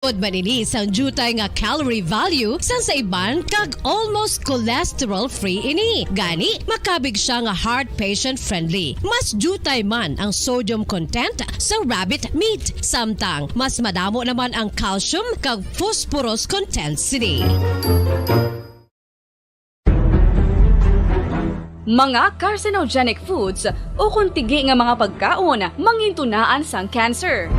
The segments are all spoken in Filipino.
Pod manilis ang jutay nga calorie value sa iban kag almost cholesterol-free ini. Gani, makabig siya nga heart patient friendly. Mas jutay man ang sodium content sa rabbit meat. Samtang, mas madamo naman ang calcium kag phosphorus content sini. Mga carcinogenic foods o kuntigi nga mga pagkaon mangintunaan sang cancer.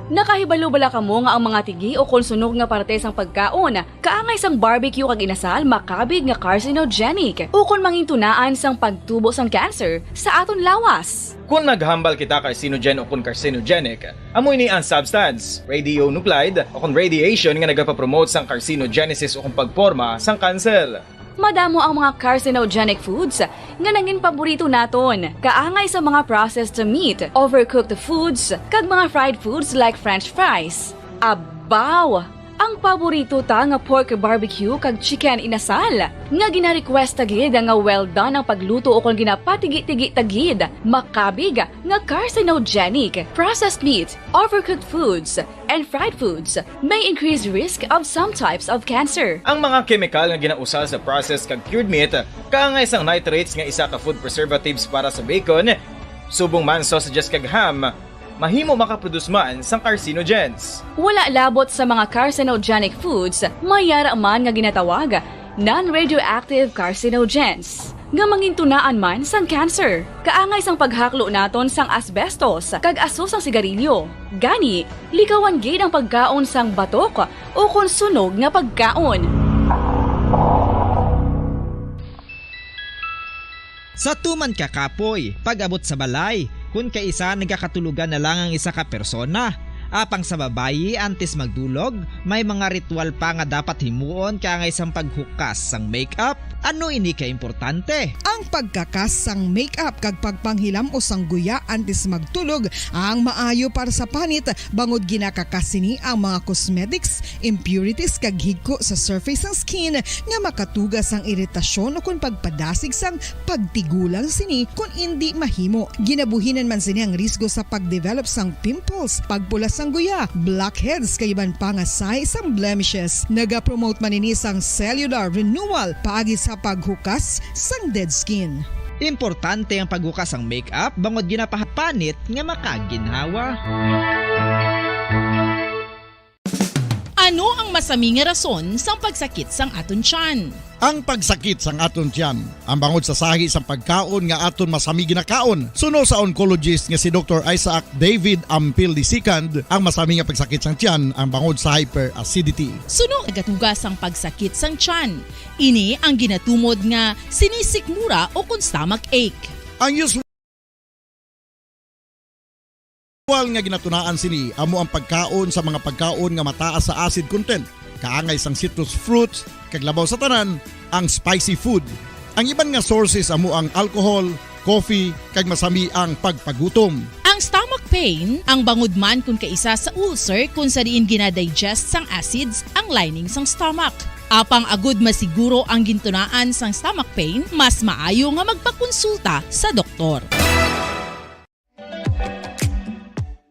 Nakahibalo bala kamo nga ang mga tigi o konsunog nga parte sang pagkaon kaangay sang barbecue kag inasal makabig nga carcinogenic o kon mangintunaan sang pagtubo sang cancer sa aton lawas. Kung naghambal kita carcinogen o kung carcinogenic, amoy ni ang substance, radionuclide o kung radiation nga nagapapromote sang carcinogenesis o kung pagporma sang cancer. Madamo ang mga carcinogenic foods nga nangin paborito naton. Kaangay sa mga processed meat, overcooked foods, kag mga fried foods like french fries. Abaw! Ang paborito ta nga pork barbecue kag chicken inasal. Nga gina-request tagid nga well done ang pagluto o kung ginapatigi-tigi tagid. Makabig nga carcinogenic, processed meat, overcooked foods, and fried foods may increase risk of some types of cancer. Ang mga chemical nga ginausal sa processed kag cured meat, kaangay sang nitrates nga isa ka food preservatives para sa bacon, subong man sausages kag ham, mahimo makaproduce man sang carcinogens. Wala labot sa mga carcinogenic foods, mayara man nga ginatawag non-radioactive carcinogens nga mangintunaan man sang cancer. Kaangay sang paghaklo naton sang asbestos kag aso sang sigarilyo. Gani, likawan gid ang pagkaon sang batok o kon sunog nga pagkaon. Sa tuman ka kapoy, pag-abot sa balay, kung kaisa nagkakatulugan na lang ang isa ka persona. Apang sa babayi, antes magdulog, may mga ritual pa nga dapat himuon kaangay sang paghukas sang makeup. Ano ini ka importante? Ang pagkakas sang makeup kag pagpanghilam o sangguya antes magtulog ang maayo para sa panit bangod ginakakas sini ang mga cosmetics, impurities kag higko sa surface sang skin nga makatugas sang iritasyon o kung pagpadasig sang pagtigulang sini kung hindi mahimo. Ginabuhinan man sini ang risgo sa pagdevelop sang pimples, pagpula sang guya, blackheads kay iban pa nga size sang blemishes. Naga-promote man ini sang cellular renewal paagi sa paghukas sang dead skin. Importante ang paghukas sang makeup bangod ginapahapanit nga makaginhawa. Ano ang masaming rason sang pagsakit sang aton tiyan? Ang pagsakit sang aton tiyan, ang bangod sa sahi sang pagkaon nga aton masami ginakaon. Suno sa oncologist nga si Dr. Isaac David Ampil II, ang masami nga pagsakit sang tiyan ang bangod sa hyperacidity. Suno nagatugas ang pagsakit sang tiyan. Ini ang ginatumod nga sinisikmura o kung stomach ache. Ang usual nga ginatunaan sini amo ang pagkaon sa mga pagkaon nga mataas sa acid content. Kaangay sang citrus fruits, kag labaw sa tanan, ang spicy food. Ang iban nga sources amo ang alcohol, coffee, kag masami ang pagpagutom. Ang stomach pain, ang bangod man kung kaisa sa ulcer kung sa diin ginadigest sang acids ang lining sang stomach. Apang agud masiguro ang gintunaan sang stomach pain, mas maayo nga magpakonsulta sa doktor.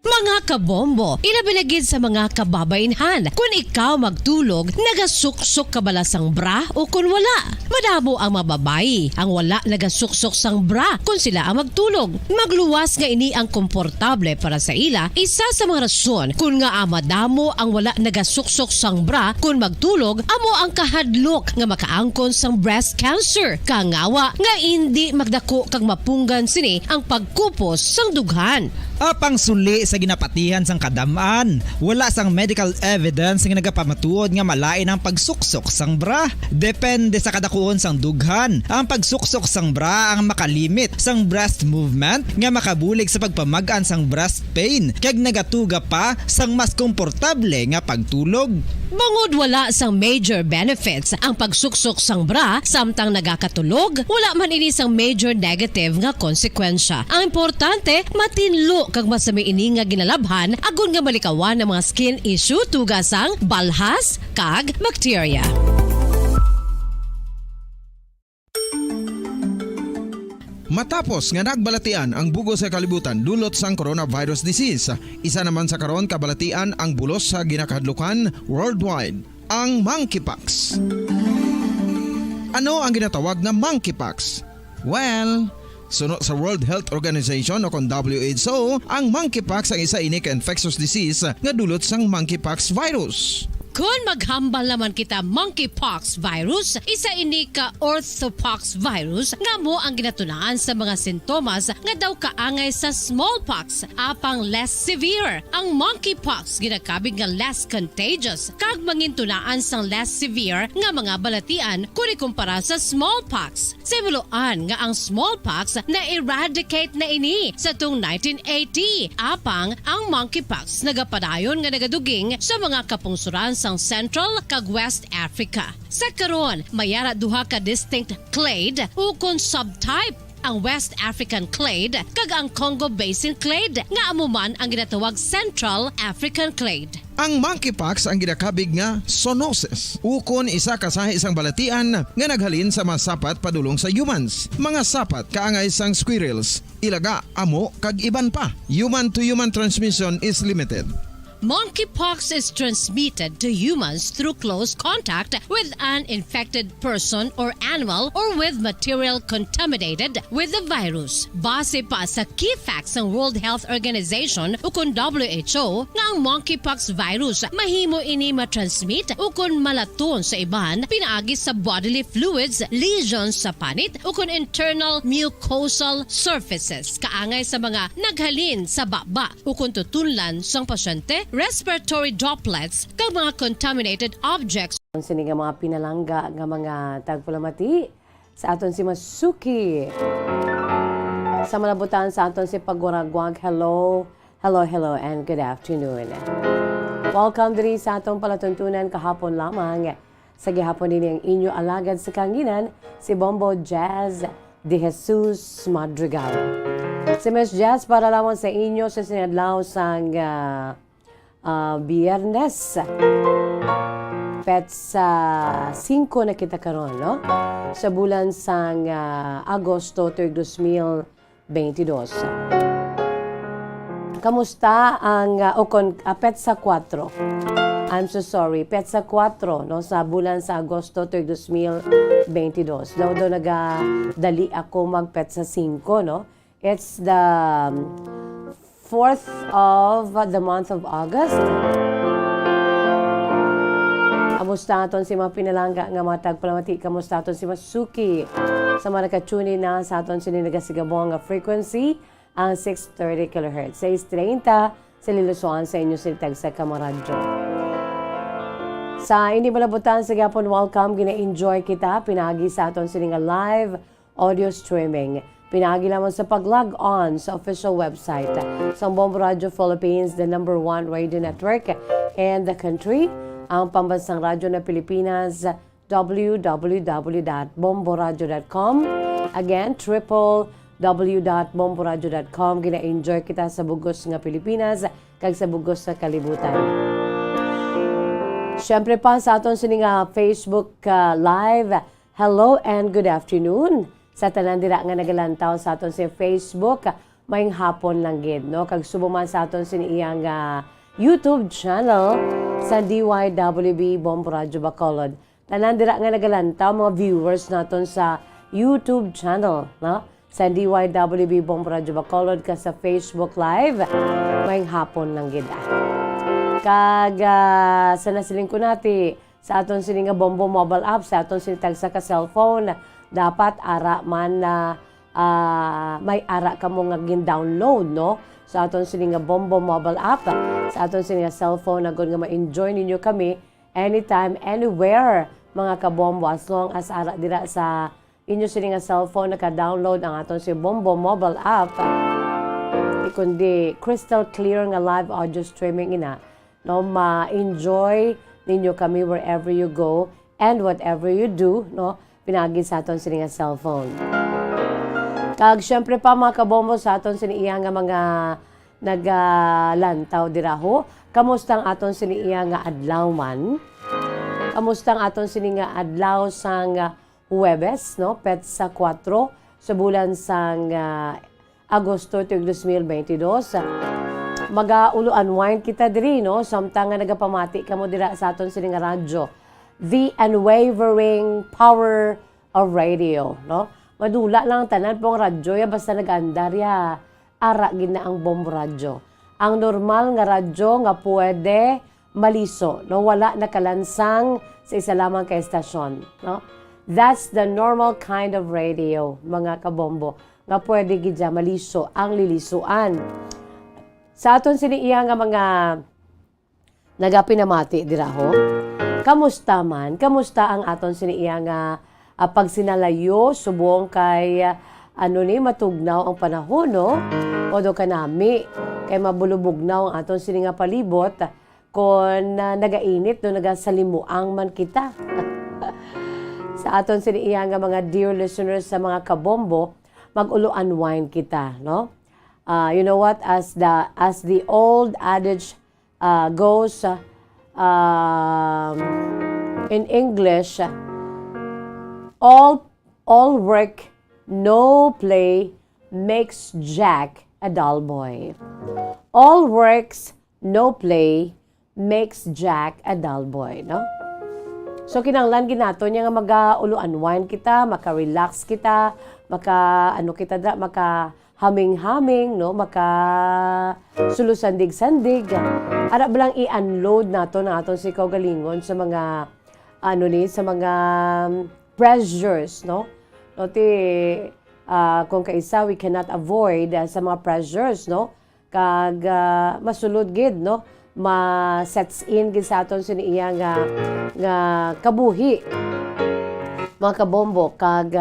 Mga kabombo, ilabilagid sa mga kababainhan. Kung ikaw magtulog, nagasuksok ka bala sang bra o kung wala. Madamo ang mababayi ang wala nagasuksok sang bra kung sila ang magtulog. Magluwas nga ini ang komportable para sa ila. Isa sa mga rason kung nga madamo ang wala nagasuksok sang bra kung magtulog, amo ang kahadlok nga makaangkon sang breast cancer. Kangawa nga hindi magdako kag mapunggan sini ang pagkupos sang dughan. Apang suli sa ginapatihan sang kadamaan, wala sang medical evidence nga nagapamatuod nga malain ang pagsuksok sang bra. Depende sa kadakuon sang dughan. Ang pagsuksok sang bra ang makalimit sang breast movement nga makabulig sa pagpamagaan sang breast pain kag nagatuga pa sang mas komportable nga pagtulog. Bangod wala sang major benefits ang pagsuksok sang bra samtang nagakatulog, wala man ini sang major negative nga konsekwensya. Ang importante, matinlo kag masami ini nga ginalabhan agon nga malikawan ng mga skin issue tugas sang balhas kag bacteria. Matapos nga nagbalatian ang bugos sa kalibutan dulot sang coronavirus disease, isa naman sa karon kabalatian ang bulos sa ginakahadlukan worldwide, ang monkeypox. Ano ang ginatawag na monkeypox? Well, sunod sa World Health Organization o kung WHO, ang monkeypox ang isa ini ka infectious disease nga dulot sang monkeypox virus. Kung maghambal naman kita monkeypox virus, isa ini ka orthopox virus nga mo ang ginatunaan sa mga sintomas nga daw kaangay sa smallpox, apang less severe. Ang monkeypox ginakabig nga less contagious kag mangintunaan sang less severe nga mga balatian kung ikumpara sa smallpox. Simuloan nga ang smallpox na eradicate na ini sa tung 1980, apang ang monkeypox nagapadayon nga nagaduging sa mga kapungsuran sang Central kag West Africa. Sa karon, mayara duha ka distinct clade ukon subtype, ang West African clade kag ang Congo Basin clade nga amuman ang ginatawag Central African clade. Ang monkeypox ang ginakabig nga zoonosis. Ukon isa kasahi isang balatian nga naghalin sa mga sapat padulong sa humans. Mga sapat kaangay sang squirrels, ilaga, amo kag iban pa. Human to human transmission is limited. Monkeypox is transmitted to humans through close contact with an infected person or animal or with material contaminated with the virus. Base pa sa key facts ng World Health Organization ukon WHO nga ang monkeypox virus mahimo ini matransmit ukon malaton sa iban pinaagi sa bodily fluids, lesions sa panit ukon internal mucosal surfaces kaangay sa mga naghalin sa baba ukon tutunlan sang pasyente, respiratory droplets kag mga contaminated objects. Sini nga mga pinalangga nga mga tagpulamati sa aton si Masuki. Sa malabutan sa aton si Pagwaragwag. Hello, and good afternoon. Welcome diri sa atong palatuntunan kahapon lamang. Sa gihapon din ang inyo alagad sa kanginan si Bombo Jazz de Jesus Madrigal. Si Miss Jazz para lamang sa inyo sa sinadlaw sang Biyernes. Petsa 5 na kita karon, no? Sa bulan sang Agosto 2022. Kamusta ang Petsa 4? I'm so sorry. Petsa 4, no? Sa bulan sa Agosto 2022. Daw nagadali ako mag Petsa 5, no? It's the 4th of the month of August. Kamusta aton si mga pinalangga nga mga tagpalamati? Kamusta aton si Masuki? Sa mga nakatune na sa aton sininagasigabong nga frequency, ang 630 kHz. 630 sa Lilusuan sa inyo silitag sa Kamaradyo. Sa hindi malabutan sa gapon, welcome. Gina-enjoy kita. Pinagi sa aton sininga live audio streaming. Pinagi lamang sa pag-log on sa official website sa Bombo Radio Philippines, the #1 radio network in the country. Ang pambansang radyo na Pilipinas, www.bomboradio.com. Again, www.bomboradio.com. Gina-enjoy kita sa bugos nga Pilipinas kag sa bugos nga kalibutan. Siyempre pa sa aton sininga Facebook live, hello and good afternoon. Sa tanan dira nga nagalantaw sa aton sa Facebook, mayong hapon lang gid, no? Kag subo man sa aton siniyang YouTube channel sa DYWB Bombo Radio Bacolod. Tanan dira nga nagalantaw mga viewers naton sa YouTube channel, no? Sa DYWB Bombo Radio Bacolod ka sa Facebook Live, mayong hapon lang gid. Kag sa nasiling ko nati sa aton sininga Bombo mobile app, sa aton sinitag sa ka cellphone, dapat ara man na may ara ka mo nga gin-download, no? Sa aton sininga Bombo mobile app, sa aton sininga cellphone, agad nga ma-enjoy ninyo kami anytime, anywhere, mga kabombo, as long as ara dira sa inyo sininga cellphone naka-download ang aton si Bombo mobile app. Kundi crystal clear nga live audio streaming ina, no? Ma-enjoy ninyo kami wherever you go and whatever you do, no? Pinagi sa aton sininga cellphone. Kag syempre pa mga kabombo sa aton siniya nga mga nagalantaw diraho. Kamusta ang aton siniya nga adlaw man? Kamusta ang aton sininga adlaw sang Huwebes, no? Petsa 4. sa bulan sang Agosto tuig 2022. Mag-ulo-unwind kita diri, no? Samtang nga nagapamati ka mo dira sa aton sining nga radyo. The unwavering power of radio, no? Madula lang tanan pong radyo, ya basta nag-andar ya. Ara gina ang bomb radyo. Ang normal nga radyo nga pwede maliso, no? Wala nakalansang sa isa lamang ka estasyon, no? That's the normal kind of radio, mga kabombo, nga pwede gidya maliso ang lilisuan. Sa aton siniiya nga mga nagapinamati dira ho. Kamusta man? Kamusta ang aton siniiya nga pagsinalayo subong kay matugnaw ang panahon, no? O do kanami kay mabulubugnaw ang aton sini nga palibot kon nagainit no nagasalimuang man kita. Sa aton siniiya nga mga dear listeners sa mga kabombo, mag-ulo-unwind kita, no? You know what, as the old adage goes in English, all work, no play makes Jack a dull boy. All works, no play makes Jack a dull boy, no? So kinahanglan ginato niya nga mag-ulo-unwind kita, maka-relax kita, haming-haming, no? Sulusandig-sandig. Ara ba lang i-unload nato na aton si kaugalingon sa mga sa mga pressures, no? No kung kaisa we cannot avoid sa mga pressures, no? Kag masulod gid, no? Ma-sets in gid sa aton siniiya nga kabuhi. Mga kabombo, kag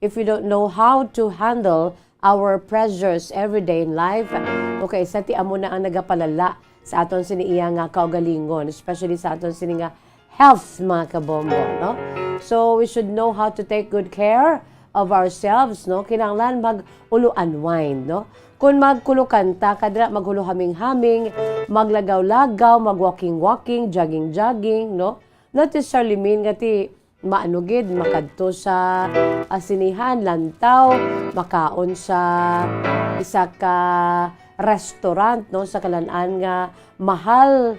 if we don't know how to handle our pressures every day in life, okay, sa ti amo na ang nagapalala sa aton siniiya nga kaugalingon, especially sa aton sini nga health, mga kabombo, no? So we should know how to take good care of ourselves, no? Kinahanglan mag-ulo-unwind, no? Kung magkulukanta, kadra maghulo haming-haming, maglagaw-lagaw, mag-walking-walking, jogging-jogging, no? Not necessarily mean nga ti maanugid, makadto sa asinihan, lantaw, makaon sa isa ka restaurant, no, sa kalanaan nga mahal.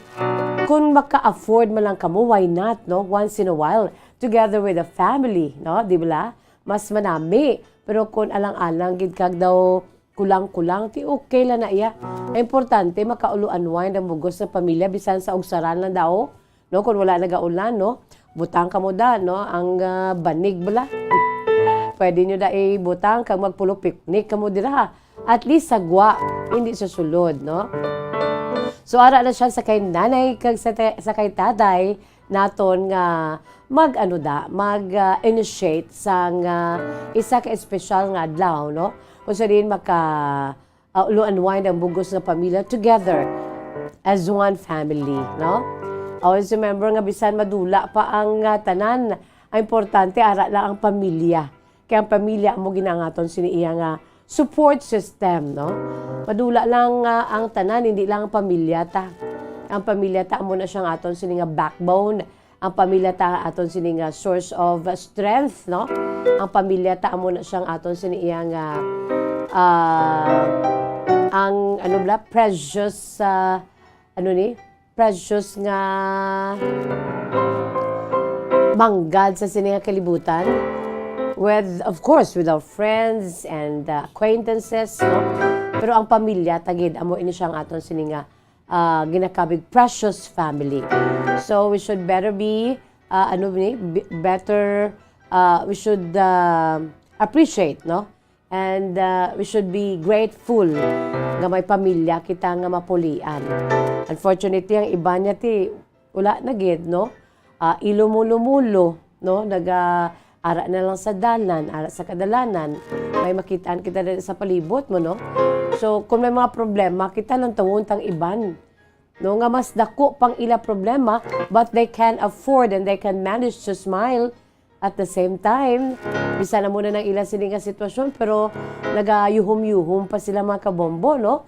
Kung maka-afford man lang kamo, why not, no? Once in a while, together with the family, no? Di ba? Mas manami. Pero kung alang-alang, gid kag daw kulang-kulang, ti okay lang na iya. Importante, makaulo-unwind ang bugos ng pamilya, bisan sa ugsaran lang daw, no? Kung wala nagaulan, no? Butang ka mo da, no? Ang banig bala. Pwede nyo da butang kag magpulo picnic ka mo dira. At least sagwa, hindi sa sulod, no? So ara na siya sa kay nanay kag sa kay tatay naton nga mag-initiate sang isa ka special nga adlaw, no? Kung sa din unwind ang bugos ng pamilya together as one family, no? Always remember nga bisan madula pa ang tanan, ang importante ara lang ang pamilya. Kaya ang pamilya mo ginangaton siniiya nga support system, no? Madula lang ang tanan, hindi lang ang pamilya ta. Ang pamilya ta mo na siyang aton sini nga backbone. Ang pamilya ta aton sini nga source of strength, no? Ang pamilya ta mo na siyang aton siniiya nga ang precious precious nga manggad sa sininga kalibutan with, of course, with our friends and acquaintances, no? Pero ang pamilya, tagid, amo ini siyang aton sininga ginakabig precious family. So we should better be, we should appreciate, no? And we should be grateful nga may pamilya kita nga mapulian. Unfortunately, ang iba niya wala na gid, no? Ilumulo-mulo, no? Ara na lang sa dalan, ara sa kadalanan. May makitaan kita sa palibot mo, no? So, kung may mga problema, kita lang tawon tang iban. No, nga mas dako pang ila problema, but they can afford and they can manage to smile at the same time. Bisa na muna ng ila sila nga sitwasyon, pero nagayuhum-yuhum pa sila mga kabombo, no?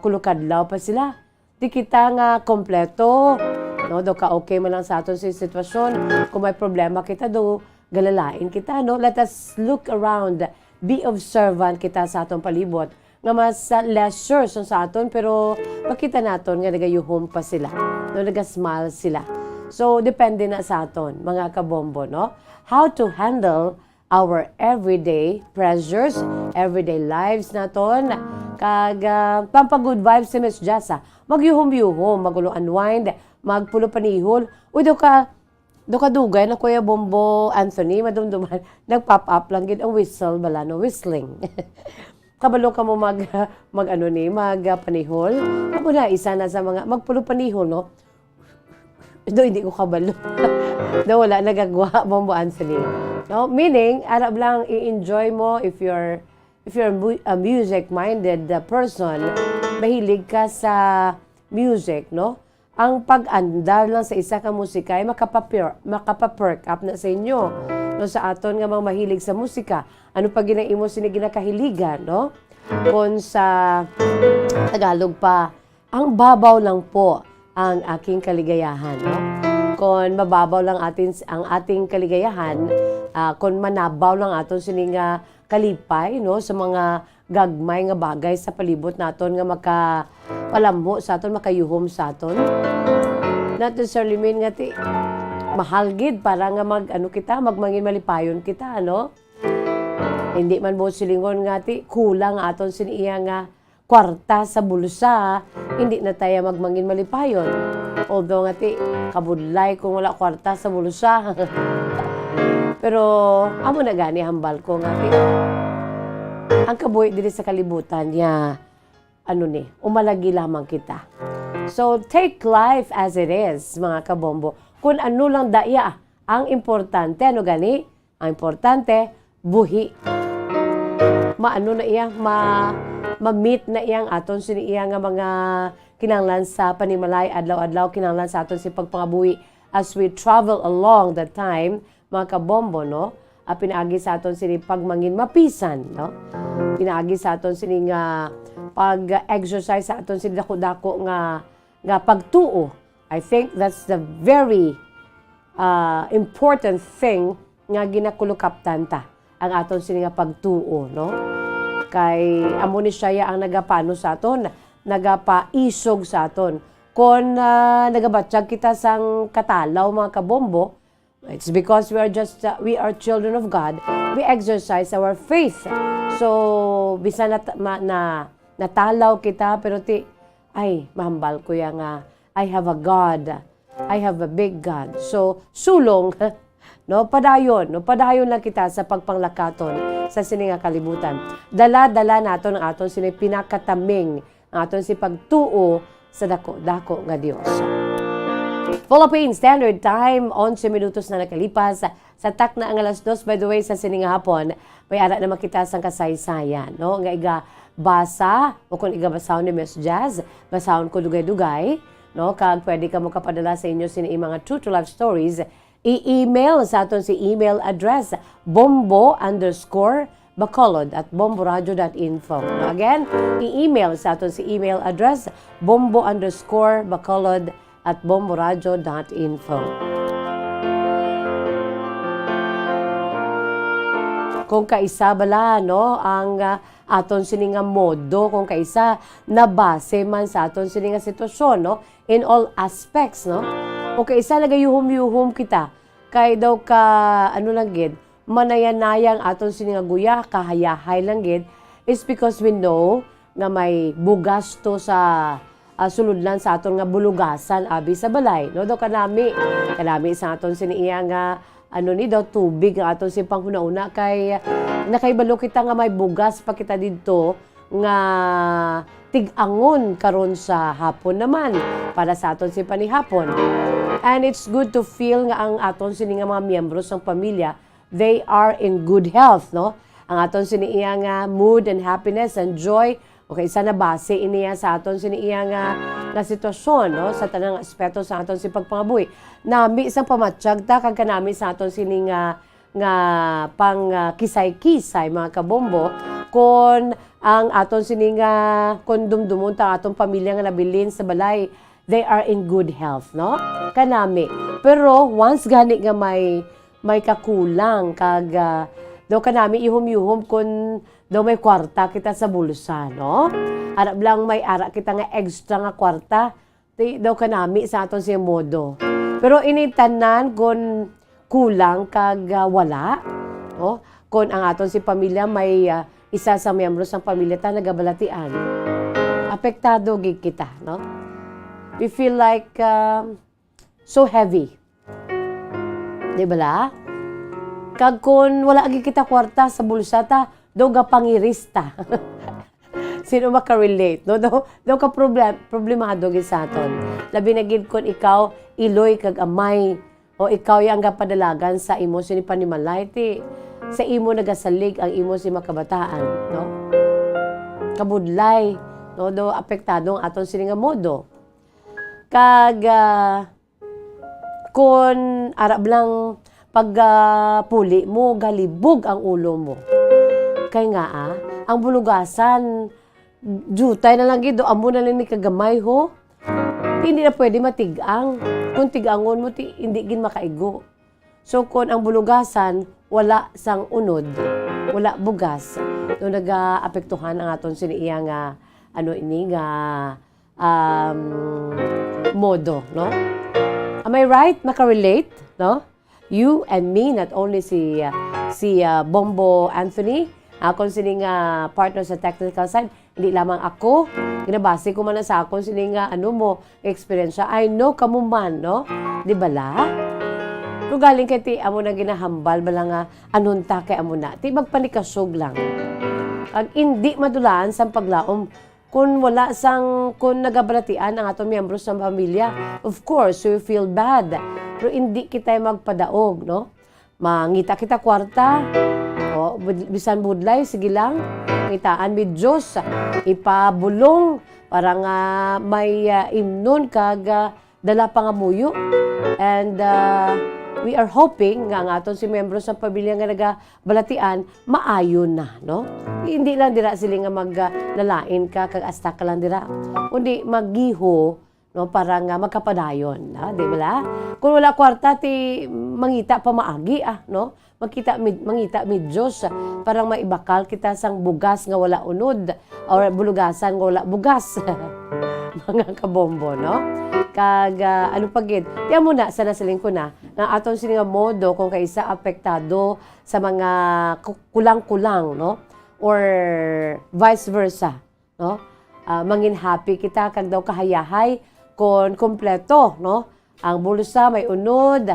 Kulukadlaw pa sila. Di kita nga kompleto, no? Do ka okay man lang sa aton sa sitwasyon. Kung may problema kita, do galalain kita, no? Let us look around, be observant kita sa atong palibot, nga mas leisure sa aton, pero makita naton nga nagayuhom pa sila, no? Nagasmile sila. So, depende na sa aton, mga kabombo, no? How to handle our everyday pressures, everyday lives naton, kag pampagood vibes si Miss Jessa. Magyuhom-yuhom, magulo unwind, magpulo panihol, uy, do ka dugay na Kuya Bombo Anthony, madumduman, nag-pop up lang gid ang whistle, bala no, whistling. Kabalo ka mo panihol. Ako na, isa na sa mga, magpulo panihol, no? Do, hindi ko kabalo. Do, wala, nagagwa, Bombo Anthony. No? Meaning, arab lang, i-enjoy mo if you're a music-minded person, mahilig ka sa music, no? Ang pag-andar lang sa isa ka musika ay makapaperk up na sa inyo. No, sa aton nga mga mahilig sa musika, ano pa ginaimo sini ginakahiligan, no? Kung sa Tagalog pa, ang babaw lang po ang aking kaligayahan, no? Kung mababaw lang ang ating kaligayahan, kung manabaw lang aton sining kalipay, no, sa mga gagmay nga bagay sa palibot naton nga makapalambo sa aton, makayuhom sa aton. Not necessarily mean nga ti mahal gid para nga magmangin malipayon kita, no? Hindi man mo silingon nga ti kulang aton siniya nga kwarta sa bulsa, hindi na tayo magmangin malipayon. Although nga ti kabudlay kung wala kwarta sa bulsa. Pero amo na gani hambal ko nga ti ang kabuhi diri sa kalibutan niya, umalagi lamang kita. So, take life as it is, mga kabombo. Kung ano lang daya, ang importante, gani? Ang importante, buhi. Maano na iya, ma-meet na iyang aton siniya nga mga kinanglan sa panimalay, adlaw-adlaw, kinanglan sa aton si pagpangabuhi as we travel along the time, mga kabombo, no? Pinaagi sa aton sini pagmangin mapisan, no? Pinaagi sa aton sini nga pag-exercise sa aton sini dako-dako nga pagtuo. I think that's the very important thing nga ginakulukaptan ta ang aton sini nga pagtuo, no? Kay amo ni siya ang nagapano sa aton, nagapaisog sa aton. Kung nagabatsyag kita sang katalaw, mga kabombo, it's because we are children of God. We exercise our faith. So, bisa natalaw kita, pero mahambal ko yang I have a God. I have a big God. So, sulong, no? Padayon lang kita sa pagpanglakaton sa sininga kalibutan. Dala-dala naton ang aton sini pinakataming, ang aton si pagtuo sa dako nga Dios. Philippine Standard Time, 11 minutos na nakalipas. Sa tak na ang alas 2, by the way, sa sininga hapon, may ara na makita sang kasaysayan, no? Nga iga basa, o kung iga basahon ni Miss Jazz, basahon ko dugay-dugay, no? Kag pwede ka mo kapadala sa inyo sini mga true to life stories, i-email sa aton si email address, bombo_bacolod@bomboradio.info. No? Again, i-email sa aton si email address, bombo_bacolod@bomboradio.info. Kung kaisa bala, no, ang aton sininga modo, kung kaisa nabase man sa aton sininga sitwasyon, no, in all aspects, no. Kung kaisa nagayuhom-yuhom kita, kay daw ka, lang gid, manayanayang aton sininga guya, kahayahay lang gid, is because we know nga may bugas to sa suludlan sa aton nga bulugasan abi sa balay, no, daw kanami sa aton siniya nga ni daw tubig nga aton si panghuna-una kay nakaibalo kita nga may bugas pa kita didto nga tig-angon karon sa hapon naman para sa aton si panihapon. And it's good to feel nga ang aton sini nga mga miyembro ng pamilya, they are in good health, no? Ang aton sini iya nga mood and happiness and joy, okay, isa na base iniya sa aton sini iya nga sitwasyon, no, sa tanang aspeto sa aton si pagpangabuhi. Nami isang pamatsyag ta kag kanami sa aton sini nga pang kisay-kisay, mga kabombo, kon ang aton sini nga kon dumdumon ta atong pamilya nga nabilin sa balay, they are in good health, no? Kanami. Pero once gani nga may may kakulang kag daw kanami ihum-yuhum kun daw may kwarta kita sa bulsa, no? Arab lang may ara kita nga extra nga kwarta, daw kanami sa aton siya modo. Pero initanan kun kulang kag wala, no? Kun ang aton si pamilya may isa sa miyembro sa pamilya ta nagabalatian, apektado gid kita, no? We feel like so heavy. Di ba la? Kag kun wala agi kita kwarta sa bulsa ta, daw ga pangirista. Sino makarelate, no? Daw ka problemado gid sa aton. Labi na gid kun ikaw iloy kag amay o ikaw yang gapadalagan sa imo sini panimalay ti sa imo nagasalig ang imo si makabataan, no? Kabudlay, no? Do apektado ang aton sini nga modo. Kag kun arab lang pag puli mo galibog ang ulo mo. Kay nga ang bulugasan jutay na lang gido amo na lang ni kagamay ho. Hindi na pwede matigang. Kung tigangon mo hindi gin makaigo. So kun ang bulugasan wala sang unod, wala bugas, no nagaapektuhan ang aton siniya nga modo, no? Am I right? Makarelate, no? You and me, not only si Bombo Anthony, akon sining partner sa technical side, hindi lamang ako, ginabase ko man na sa akon sining experience. I know kamo man, no? Di ba la? Kung galing kay ti amo na ginahambal bala nga anunta kay amo na, ti magpanikasog lang. Ag hindi madulaan sa paglaom kung wala sang kung nagabalatian ang atong miyembro sa pamilya. Of course, we feel bad. Pero hindi kita magpadaog, no? Mangita kita kwarta, o bisan budlay, sige lang, kitaan with Diyos, ipabulong, para nga may imnon kag dala pa nga muyo. And we are hoping nga ang aton si miyembro sa pamilya nga nagabalatian, maayon na, no? Hindi lang dira sila nga maglalain ka, kag asta ka lang dira. Kundi magiho, no, para nga magkapadayon, di ba la? Kung wala kwarta, ti mangita pa maagi, no? Mangita mid Diyos, parang maibakal kita sang bugas nga wala unod, or bulugasan nga wala bugas. Mga kabombo, no? Kag, pagid, tiyan mo na, sana siling ko na, nga aton sininga modo kung kaisa apektado sa mga kulang-kulang, no? Or vice versa, no? Mangin happy kita, kag daw kahayahay, kung kompleto, no? Ang bulsa may unod,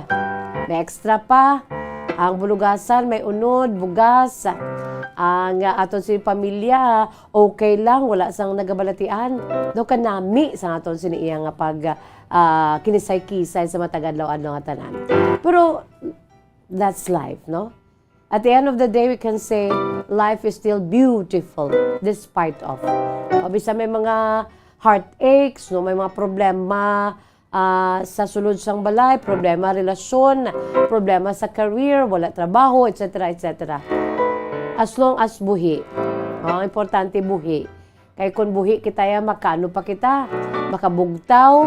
may extra pa, ang bulugasan may unod, bugas, ang aton si pamilya, okay lang, wala sang nagabalatian. Daw kanami sa aton siniya nga pag kinisay-kisay sa matagadlaw-adlaw nga tanan. Pero that's life, no? At the end of the day, we can say life is still beautiful despite of. Bisa may mga heartaches, no? May mga problema sa sulod sang balay, problema relasyon, problema sa career, wala trabaho, etc. etc. As long as buhi. Importante buhi. Kaya kung buhi kita makano pa kita, makabugtaw,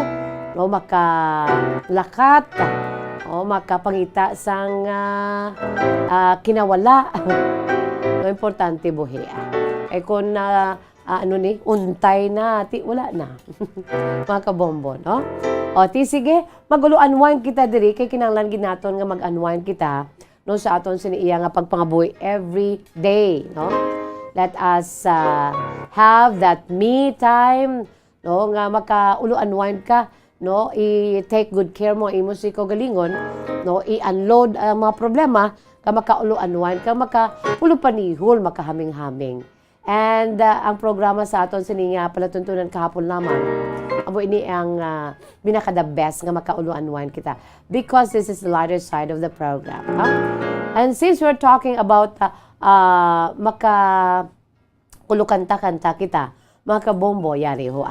no, makalakat, o makapangita sang kinawala. No, importante buhi. Kaya kung untay na, wala na. Mga kabombo, no? O, sige, magulo-unwind kita diri, kay kinanglan ginaton nga mag-unwind kita, no, sa aton siniya nga pagpangabuhi every day, no? Let us have that me time, no, nga makaulo-unwind ka, no, i-take good care mo imo si kagalingon, no, i-unload ang mga problema, ka makaulo-unwind ka, makapulo-panihol, makahaming-haming. And ang programa sa aton siniya palatuntunan kahapon naman, amo ini ang binaka-the best nga makaulo-unwind kita, because this is the lighter side of the program. And since we're talking about makakulukanta-kanta kita, mga kabombo, yari ho.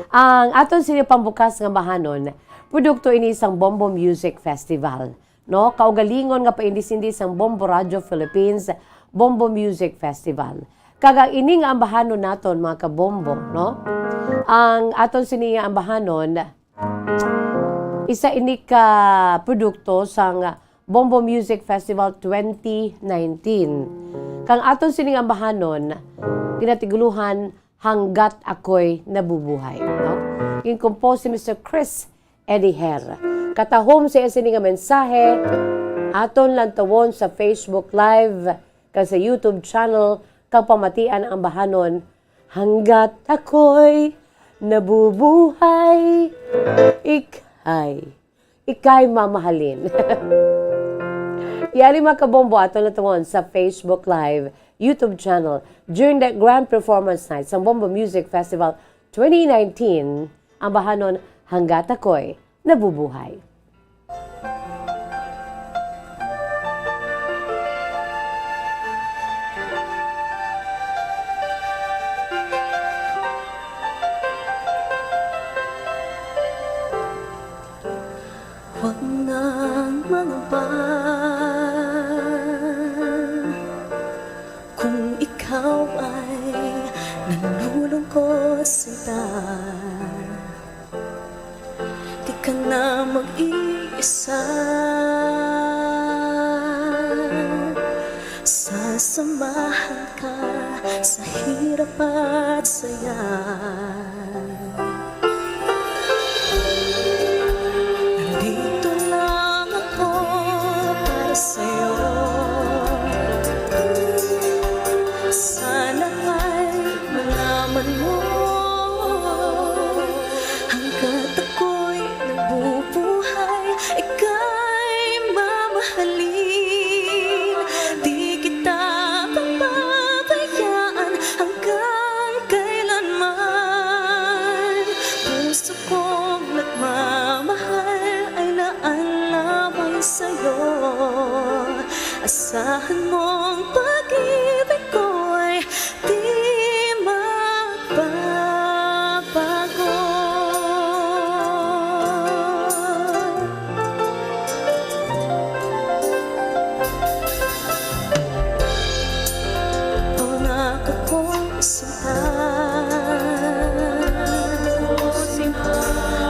Ang aton sini pambukas nga bahanon, produkto ini isang Bombo Music Festival. No? Kaugalingon nga paindis-indis ang Bombo Radio Philippines Bombo Music Festival. Kagang ini nga ang bahanon naton, mga kabombo, no? Ang aton sini ang bahanon, isa ini ka produkto sang Bombo Music Festival 2019. Kang aton sining ambahanon, ginatiguluhan Hanggat Ako'y Nabubuhay. No? Yung compose si Mr. Chris Ediher. Katahom sa sining nga mensahe, aton lang tawon sa Facebook Live, kag sa YouTube channel, kag pamatian ang ambahanon, hanggat ako'y nabubuhay, ikay mamahalin. Yari mga kabombo, aton na tawon sa Facebook Live, YouTube channel, during that grand performance night sa Bombo Music Festival 2019, ang bahanon, hanggat ako'y nabubuhay. Huwag nang mangamba kung ikaw ay nalulungkot sinta. Di ka na mag-iisa, sasamahan ka sa hirap at saya. Nandito lang ako para sa'yo. Sana ay malaman mo, hanggat ako'y nabubuhay, ika'y mamahalin. Di kita papabayaan hanggang kailanman. Puso kong nagmamahal ay laan lamang sa'yo. Asahan mong pag-ibig ko'y di magbabago. Anak akong sinta,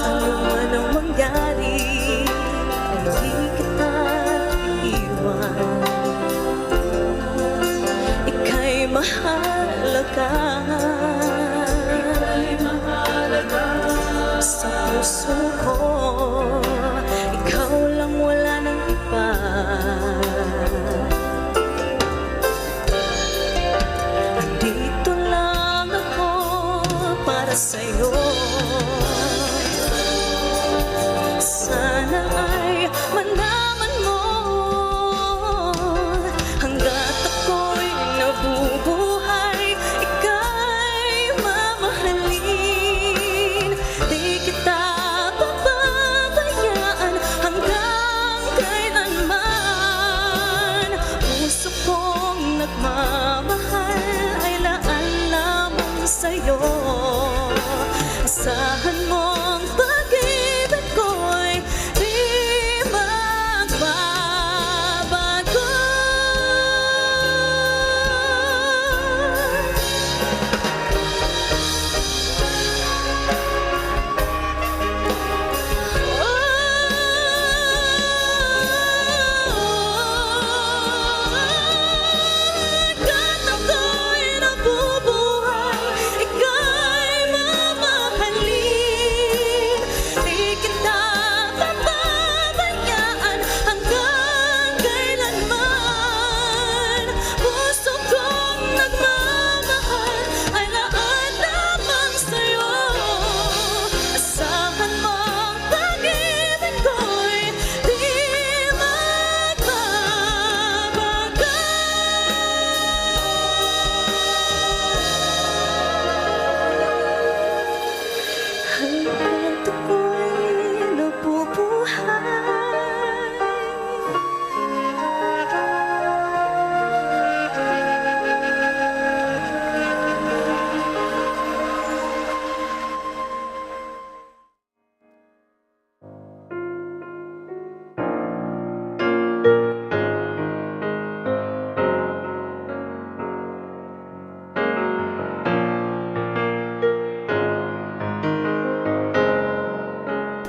ano man ang mangyari, ay di kita iwan. Ika'y mahalaga sa puso ko, ikaw lang, wala nang iba. Andito lang ako para sa'yo. Sana ay malaman mo, hanggat ako'y nabubuhay, ika'y mamahalin. Di kita papabayaan hanggang kailanman. Puso kong nagmamahal ay laan lamang sa'yo. Asahan mong pag-ibig ko'y di magbabago. Hanggat ako'y nabubuhay, ika'y mamahalin. Di kita papabayaan hanggang kailanman. Puso kong nagmamahal ay laan lamang sa'yo. Asahan mong pag-ibig ko'y di magbabago. Hanggat ako'y nabubuhay,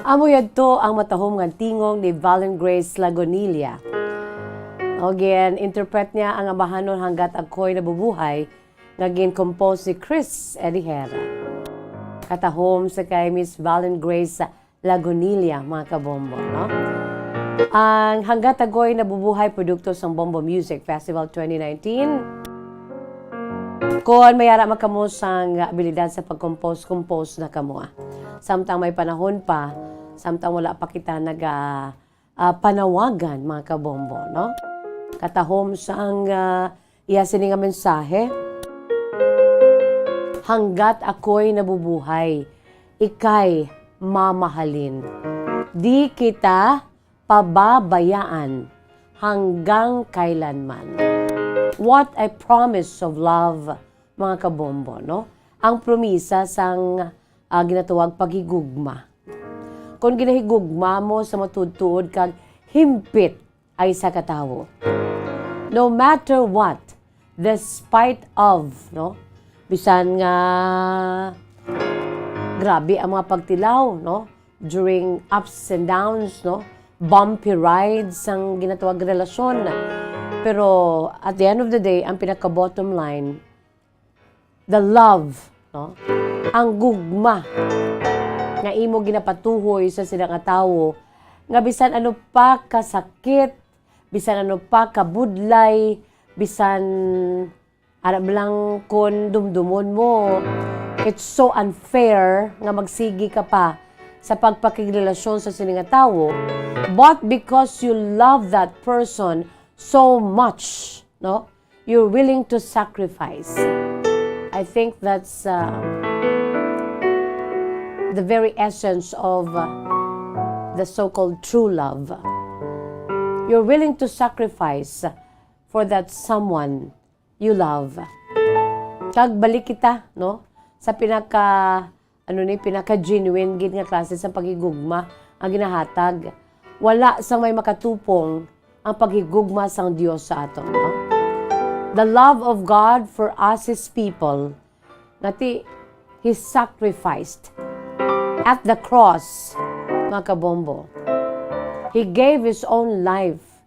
Amo yadto ang matahom nga tingog ni Valen Grace Lagonilla. No, interpret niya ang amahanon hanggat ako'y nabubuhay nga compose ni Chris Edihera. Katahom sa kay Miss Valen Grace Lagunilla, mga kabombo. No? Ang hanggat ako'y nabubuhay produkto sa Bombo Music Festival 2019. Kung mayara makamo sang abilidad sa pag-compose na kamo. Samtang may panahon pa, samtang wala pa kita panawagan, mga kabombo, no? Katahom sang iya sini nga mensahe. Hanggat ako'y nabubuhay, ika'y mamahalin. Di kita pababayaan hanggang kailanman. What a promise of love, mga kabombo, no? Ang promisa sang ginatawag paghigugma. Kung ginahigugma mo sa matudtuod kag himpit ay sa katawo. No matter what, despite of, no? Bisan nga grabe ang mga pagtilaw, no? During ups and downs, no? Bumpy rides ang ginatawag relasyon. Pero at the end of the day, ang pinaka-bottom line, the love, no? Ang gugma nga imo ginapatuhoy sa silang tawo, nga bisan ano pa kasakit, bisan ano pa kabudlay, bisan arab lang kon dumdumon mo, it's so unfair nga magsigi ka pa sa pagpakigrelasyon sa sining tawo, but because you love that person so much, no? You're willing to sacrifice. I think that's the very essence of the so-called true love. You're willing to sacrifice for that someone you love. Kag balik kita, no? Sa pinaka-genuine gid nga klase sa pagigugma ang ginahatag. Wala sang may makatupong ang paghigugma sang Dios sa aton, no? The love of God for us, His people, nati He sacrificed at the cross, mga kabombo. He gave His own life.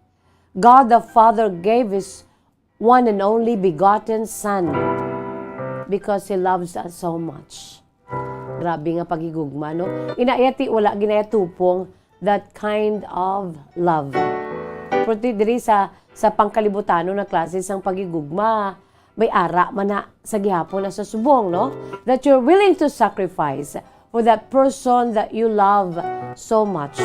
God the Father gave His one and only begotten Son because He loves us so much. Grabe nga paghigugma, no? Inaayati, wala ginayatupong that kind of love. Pero diri sa pangkalibutano na klase sang pagigugma, may ara man na sa gihapon na sa subong, no? That you're willing to sacrifice for that person that you love so much.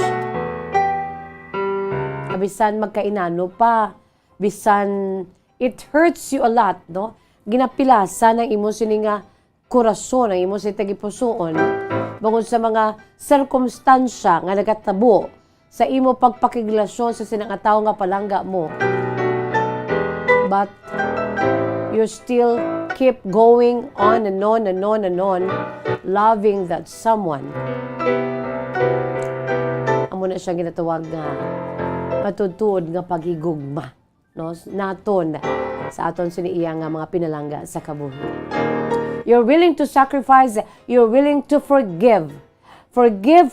Bisan magkainano pa, bisan it hurts you a lot, no? Ginapilasan ang imo sininga korason, ang imo si tagipusoon, bangod sa mga sirkumstansya nga nagatabo sa imo pagpakigrelasyon sa sinangataw nga palangga mo. But you still keep going on and on and on and on, loving that someone. Amo na siya ginatawag nga matudtuod nga paghigugma, no? Naton sa aton siniiya nga mga pinalangga sa kabuhi. You're willing to sacrifice, you're willing to forgive. Forgive.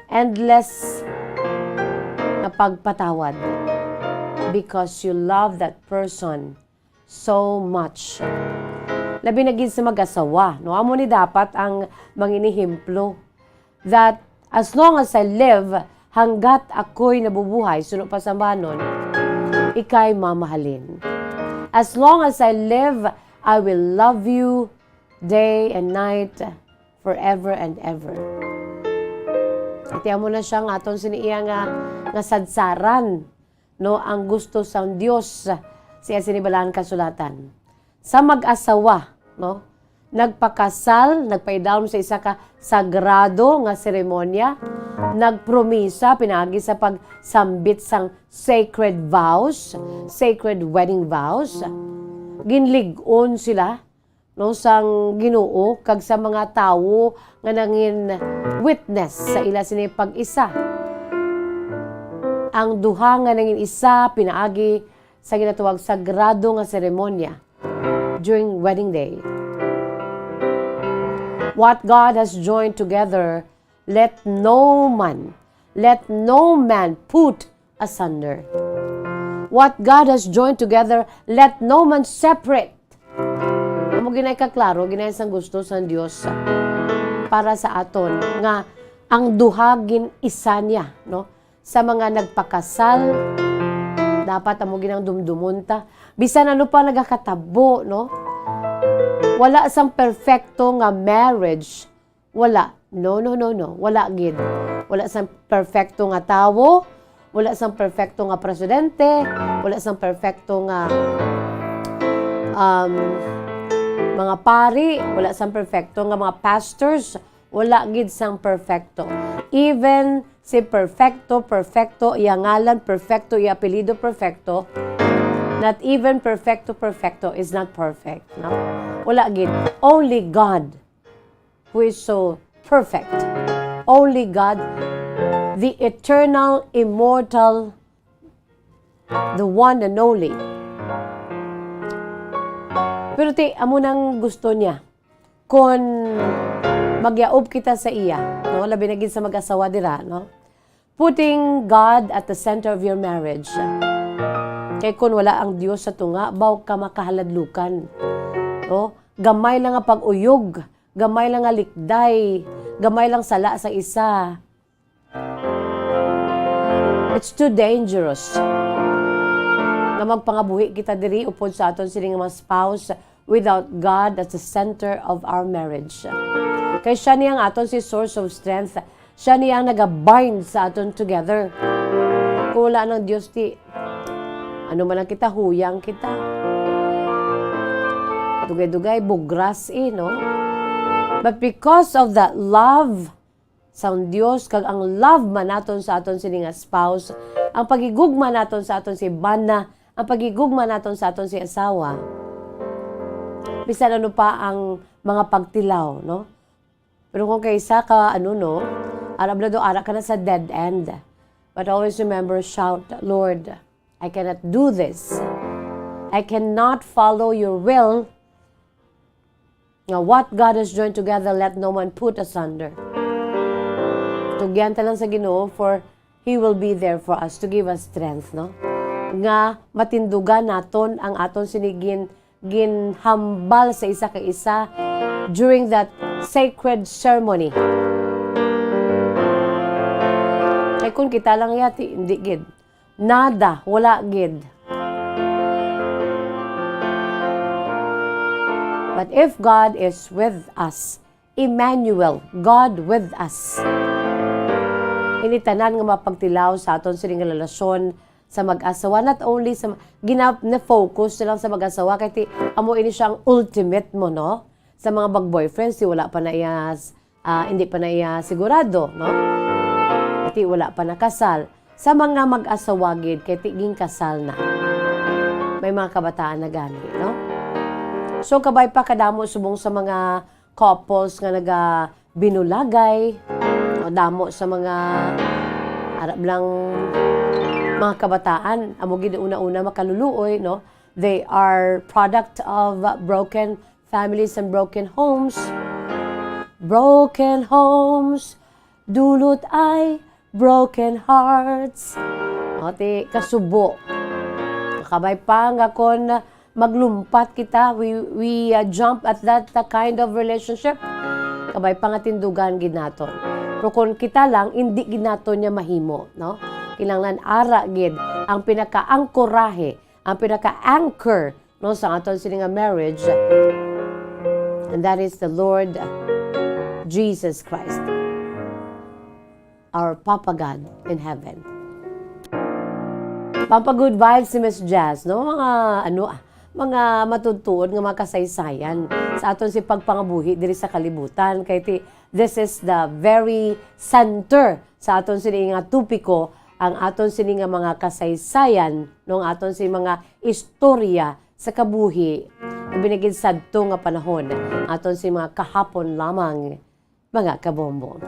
Endless na pagpatawad because you love that person so much. Labi na gid sa mag-asawa, no? Amo ni dapat ang manginihimplo that as long as I live, hanggat ako'y nabubuhay, suno pa sa manon, ika'y mamahalin. As long as I live, I will love you day and night, forever and ever. Itiya mo na siya nga aton siniiya nga sadsaran, no? Ang gusto sa Dios siya sinibalaan kasulatan. Sa mag-asawa, no? Nagpakasal, nagpaidawn sa isa ka sagrado nga seremonya, nagpromisa, pinagi sa pagsambit sang sacred vows, sacred wedding vows. Ginlig-on sila, no, sang Ginoo kag sa mga tawo nga nangin witness sa ila sini pag-isa. Ang duha nga nangin isa pinaagi sa ginatawag sagrado nga seremonya during wedding day. What God has joined together, let no man put asunder. What God has joined together, let no man separate. Amo ginay kaklaro, ginay sang gusto sa Dios para sa aton nga ang duha gin isa niya, no? Sa mga nagpakasal, dapat amo ginang dumdumunta. Bisan ano pa nagakatabo, no? Wala sang perfecto nga marriage. Wala. No. Wala gid. Wala sang perfecto nga tawo. Wala sang perfecto nga presidente, wala sang perfecto nga mga pari, wala sang perfecto nga mga pastors, wala gid sang perfecto. Even si perfecto, iya ngalan perfecto, iya apelyido perfecto, not even perfecto is not perfect. No? Wala gid. Only God who is so perfect. Only God, the eternal, immortal, the one and only. Pero amo nang gusto niya. Kung magyaob kita sa iya, no? Labi na gid sa mag-asawa dira, no? Putting God at the center of your marriage. Kay kung wala ang Dios sa tunga, baw ka makahaladlukan. No? Gamay lang nga pag-uyog, gamay lang nga likday, gamay lang sala sa isa. It's too dangerous na magpangabuhi kita diri upod sa aton sining mga spouse without God as the center of our marriage. Kay siya niyang aton si source of strength. Siya niyang nag-bind sa aton together. Kung wala ng Diyos ti, ano man ang kita, huyang kita. Dugay-dugay, bugras no? But because of that love sa Dios, kag ang love man naton sa aton sining spouse, ang pagigugma naton sa aton si bana, ang pagigugma naton sa aton si asawa, bisan ano pa ang mga pagtilaw, no? Pero kung kaysa ka, arablado ara ka na sa dead end. But always remember, shout, Lord, I cannot do this. I cannot follow your will. Now, what God has joined together, let no man put asunder. Tugyan ta lang sa Ginoo, for He will be there for us to give us strength, no? Nga matindugan naton ang aton sinigin ginhambal sa isa ka isa during that sacred ceremony. Kay kung kita lang yati, hindi gid. Nada, wala gid. But if God is with us, Emmanuel, God with us, initanan nga mapagtilaw sa aton sining relasyon sa mag-asawa, not only sa gina-focus lang sa mag-asawa, kaya amo ini siyang ultimate mo, no? Sa mga bag-boyfriends, wala pa na iya, hindi pa na iya sigurado, no? Kaya wala pa na kasal. Sa mga mag-asawa gid, kaya tiging kasal na. May mga kabataan na gani, no? So, kabay pa kadamo subong sa mga couples nga binulagay, o damo sa mga arab lang mga kabataan, amo gid una-una makaluluoy, no? They are product of broken families and broken homes. Broken homes, dulot ay broken hearts. O, ti kasubo. Kabay pa nga kon maglumpat kita, we jump at that kind of relationship. Kabay pa nga tindugan gid naton. Pero kung kita lang, hindi gid naton niya mahimo, no? Kinanglan ara gid ang pinaka-angkorahe, ang pinaka-anchor no sa aton sining marriage. And that is the Lord Jesus Christ, our Papa God in heaven. Pampa good vibes si Miss Jazz, no? Mga matutuon nga mga kasaysayan sa aton si pagpangabuhi diri sa kalibutan. Kay this is the very center sa aton sini nga tupiko, ang aton sini nga mga kasaysayan, no, aton si mga istorya sa kabuhi na binigid sadto nga panahon, aton si mga kahapon lamang, mga kabombo.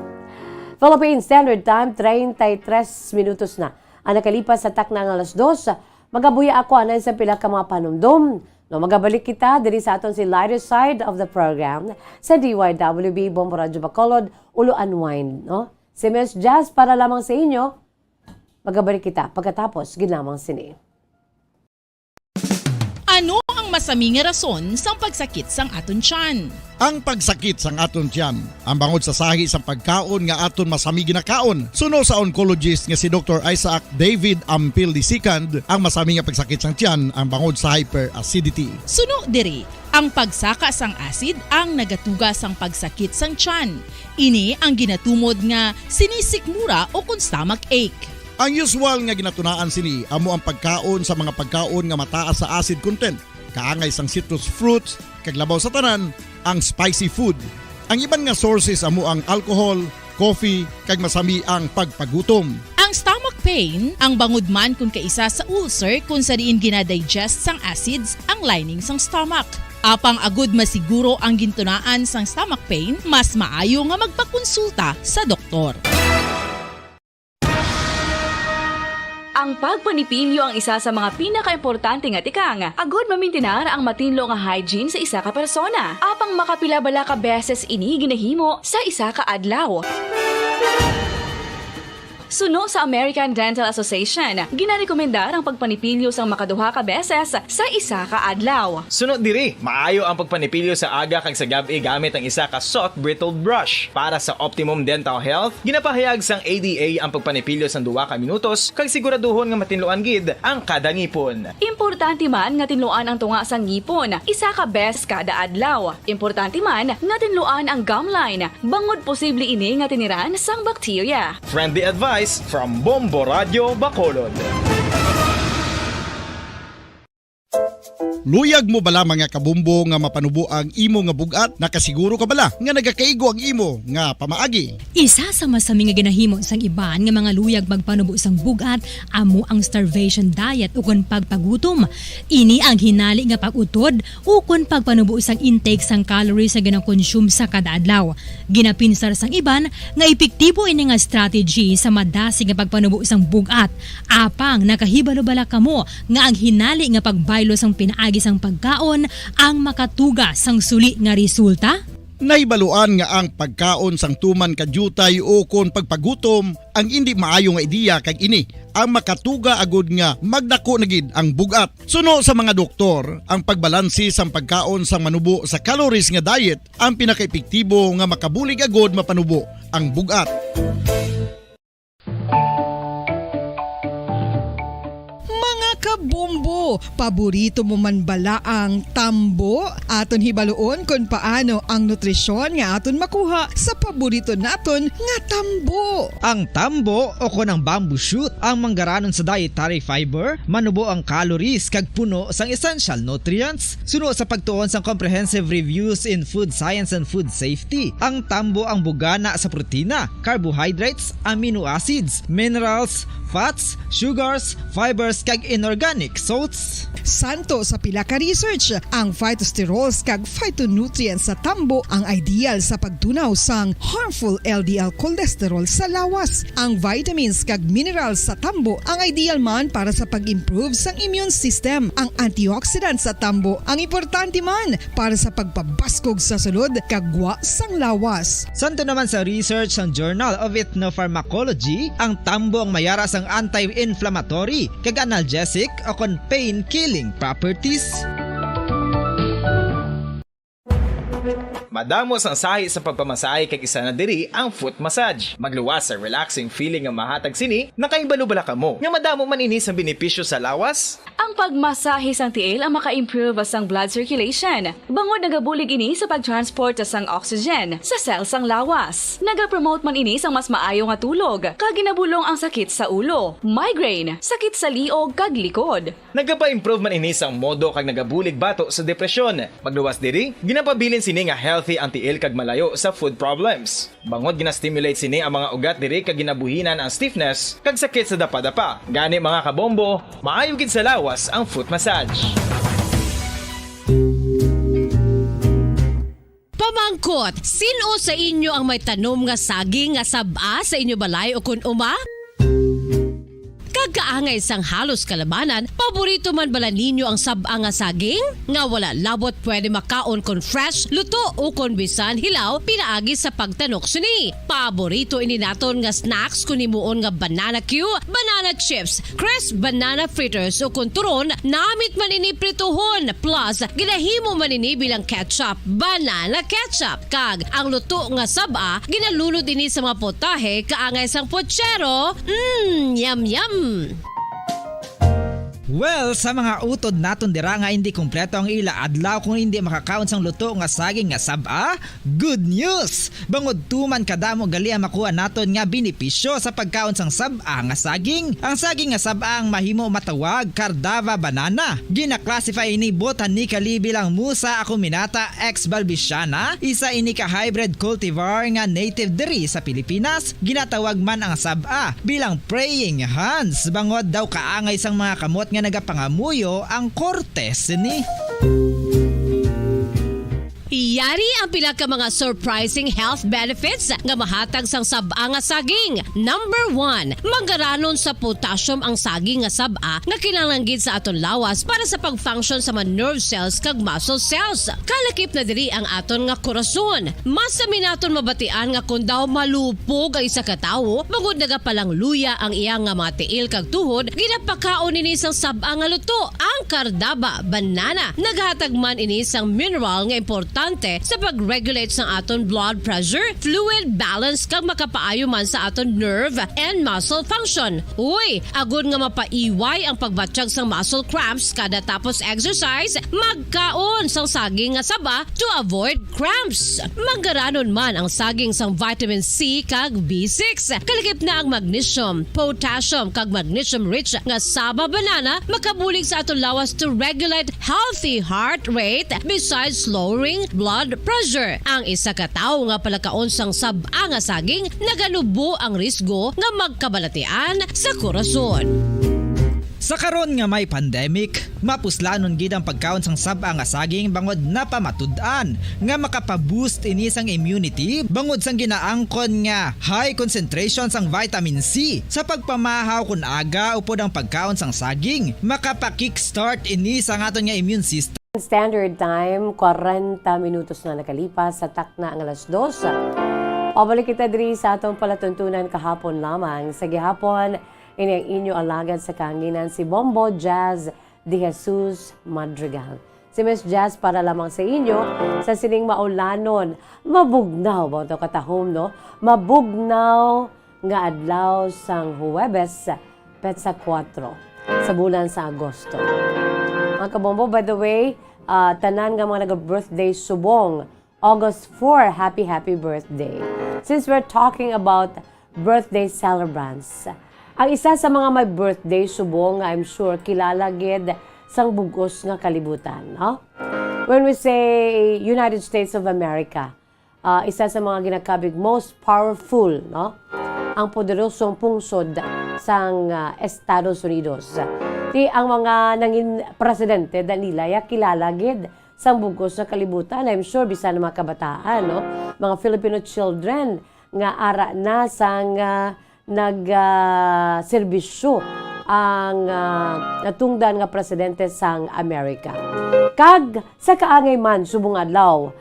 Philippine Standard Time, 33 minutos na. Ang nakalipas sa takna ng 2:00, magabuya ako anan sa pila ka mga panumdom. No, magabalik kita diri sa aton si lighter side of the program sa DYWB Bombo Radio Bacolod, Ulo Unwind. No? Si Miss Jazz para lamang sa inyo. Magabalik kita pagkatapos ginamang sini. Ano ang masami nga rason sang pagsakit sang aton tiyan? Ang pagsakit sang aton tiyan, ang bangod sa sahi sang pagkaon nga aton masami ginakaon. Suno sa oncologist nga si Dr. Isaac David Ampil II, ang masami nga pagsakit sang tiyan ang bangod sa hyperacidity. Suno diri, ang pagsaka sang acid ang nagatuga sang pagsakit sang tiyan. Ini ang ginatumod nga sinisikmura o kung stomach ache. Ang usual nga ginatunaan sini amo ang pagkaon sa mga pagkaon nga mataas sa acid content. Kaangay sang citrus fruits, kaglabaw sa tanan, ang spicy food. Ang iban nga sources amo ang alcohol, coffee, kag masami ang pagpagutom. Ang stomach pain, ang bangod man kung kaisa sa ulcer kung sa diin ginadigest sang acids ang lining sang stomach. Apang agud masiguro ang gintunaan sang stomach pain, mas maayo nga magpakonsulta sa doktor. Ang pagpanipilyo ang isa sa mga pinaka-importante nga tikang. Agod mamintinar ang matinlo nga hygiene sa isa ka persona. Apang makapila-bala ka beses ini ginahimo sa isa ka adlaw. Suno sa American Dental Association, ginarekomendar ang pagpanipilyo sang makaduha ka beses sa isa ka adlaw. Sunod diri, maayo ang pagpanipilyo sa aga kag sa gabi gamit ang isa ka soft brittle brush. Para sa optimum dental health, ginapahayag sang ADA ang pagpanipilyo sang 2 ka minutos kag siguraduhon nga matinluan gid ang kada ngipon. Importante man nga tinluan ang tunga sang ngipon, isa ka beses kada adlaw. Importante man nga tinluan ang gum line, bangod posible ini nga tiniran sang bakterya. Friendly advice from Bombo Radio Bacolod. Luyag mo bala mga kabumbo nga mapanubo ang imo nga bugat? Nakasiguro ka bala nga nagakaigo ang imo nga pamaagi? Isa sa masami nga ginahimo sang iban nga mga luyag magpanubo sang bugat amo ang starvation diet ukon pagpagutom. Ini ang hinali nga pag-utod ukon pagpanubo sang intake sang calories sa ginakonsume sa kada adlaw. Ginapinsar sang iban nga epektibo ini nga strategy sa madasig nga pagpanubo sang bugat. Apang nakahibalo-bala kamo nga ang hinali nga pagbaylo sang pinaagi sang pagkaon ang makatuga sang suli nga resulta? Naibaluan nga ang pagkaon sang tuman kadyutay o kon pagpagutom ang hindi maayo nga ideya kag ini ang makatuga agud nga magdako na gid ang bugat. Suno sa mga doktor, ang pagbalansi sang pagkaon sang manubo sa calories nga diet ang pinakaepektibo nga makabulig agud mapanubo ang bugat. Kabumbo, paborito mo man bala ang tambo? Aton hibaluon kung paano ang nutrisyon nga aton makuha sa paborito naton nga tambo. Ang tambo o kon ang bamboo shoot ang manggaranon sa dietary fiber, manubo ang calories kag puno sang essential nutrients. Suno sa pagtuon sang comprehensive reviews in food science and food safety, ang tambo ang bugana sa protina, carbohydrates, amino acids, minerals, fats, sugars, fibers kag inorganic salts. Santo sa pila ka research, ang phytosterols kag phytonutrients sa tambo ang ideal sa pagtunaw sang harmful LDL cholesterol sa lawas. Ang vitamins kag minerals sa tambo ang ideal man para sa pag-improve sang immune system. Ang antioxidants sa tambo ang importante man para sa pagpabaskog sa sulod kag gwa sang lawas. Santo naman sa research ng Journal of Ethnopharmacology, ang tambo ang mayara sang anti-inflammatory kag analgesic o kon pain-killing properties. Madamos ang sahi sa pagpamasahe kag isa na diri ang foot massage. Magluwas sa relaxing feeling nga mahatag sini, nakaibalo-bala kamo. Nga madamo man ini sa benepisyo sa lawas. Ang pagmasahe sang tiil ang maka-improve sang blood circulation. Bangod nagabulig ini sa pag-transport sang oxygen sa cells sang lawas. Nagapromote man ini sang mas maayo nga tulog, kag ginabulong ang sakit sa ulo, migraine, sakit sa liog kag likod. Nagapa-improve man ini sang modo kag nagabulig bato sa depresyon. Magluwas diri, ginapabilin sini nga healthy ang tiil kag malayo sa food problems. Bangod gina-stimulate sini ang mga ugat diri kag ginabuhinan ang stiffness kag sakit sa dapa-dapa. Gani mga kabombo, maayo gid sa lawas ang foot massage. Pamangkot, sino sa inyo ang may tanom nga saging nga saba sa inyo balay o kun uma? Kagkaangay sang halos kalabanan, paborito man bala ninyo ang sab-a nga saging? Nga wala labot pwede makaon kon fresh, luto o kon bisan hilaw pinaagi sa pagtanok sini. Paborito ini naton nga snacks kun himuon nga banana Q, banana chips, crisp banana fritters o kun turon, namit man ini prituhon plus ginahimo man ini bilang ketchup, banana ketchup. Kag ang luto nga sab-a ginalulod ini sa mga potahe kaangay sang pochero. Yum yum. Well, sa mga utod naton dira nga hindi kumpleto ang ila adlaw kung hindi makakaon sang luto nga saging nga sab-a, good news! Bangod tuman kadamo gali ang makuha naton nga benepisyo sa pagkaon sang sab-a nga saging. Ang saging nga sab-a ang mahimo matawag Cardava banana. Gina-classify ini botanically bilang Musa acuminata ex balbisiana, isa ini ka hybrid cultivar nga native diri sa Pilipinas. Ginatawag man ang sab-a bilang praying hands. Bangod daw kaangay sang mga kamot nga nagapangamuyo ang kortes ni. Yari ang pila ka mga surprising health benefits nga mahatag sang sab-a nga saging. Number 1, manggaranon sa potassium ang saging nga sab-a nga kinahanglan gid sa aton lawas para sa pag-function sa mga nerve cells kag muscle cells. Kalakip na diri ang aton nga korason. Mas sa minaton mabatian nga kun daw malupog ang isa ka tawo, bangod nagapalang luya ang iyang nga mga tiil kag tuhod, ginapakaon ini sang sab-a nga luto, ang Cardava banana. Naghatag man ini sang mineral nga importante sa pag-regulate sa aton blood pressure, fluid balance kag makapaayo man sa aton nerve and muscle function. Uy, agud nga mapaiway ang pagbatsyag sang muscle cramps kada tapos exercise, magkaon sang saging nga saba to avoid cramps. Manggaranon man ang saging sang vitamin C kag B6. Kalikip na ang magnesium, potassium kag magnesium rich nga saba banana makabulig sa aton lawas to regulate healthy heart rate besides lowering blood pressure. Ang isa ka tawo nga palakaon sang sab-a nga saging naganubo ang risgo nga magkabalatian sa korason. Sa karon nga may pandemic, mapuslanon gid ang pagkaon sang sab-a nga saging bangod napamatud-an nga makapaboost ini sang immunity bangod sang ginaangkon nga high concentration sang vitamin C sa pagpamahaw kun aga upod ang pagkaon sang saging. Makapa-kickstart ini sang aton nga immune system. Standard time, 40 minutos na nakalipas sa takna ang alas 2. Pabalik kita diri sa atong palatuntunan kahapon lamang. Sa gihapon, ini ang inyo alagad sa kanginan si Bombo Jazz de Jesus Madrigal. Si Miss Jazz para lamang sa inyo sa sining maulanon. Mabugnaw ba ito katahom, no? Mabugnaw nga adlaw sang Huwebes, Petsa 4 sa bulan sa Agosto. Mga kabombo, by the way, tanan nga mga nag-birthday subong, August 4, happy birthday. Since we're talking about birthday celebrants, ang isa sa mga may birthday subong, I'm sure, kilala gid sang bugos nga kalibutan. No? When we say United States of America, isa sa mga ginakabig most powerful, no? Ang poderosong pungsod sang Estados Unidos. Di ang mga nangin presidente danila ya kilala gid sang bugos sa kalibutan. I'm sure bisan mga kabataan, no? Mga Filipino children nga ara na sang nag-serbisyo ang natungdan nga presidente sang Amerika. Kag sa kaangay man subong adlaw,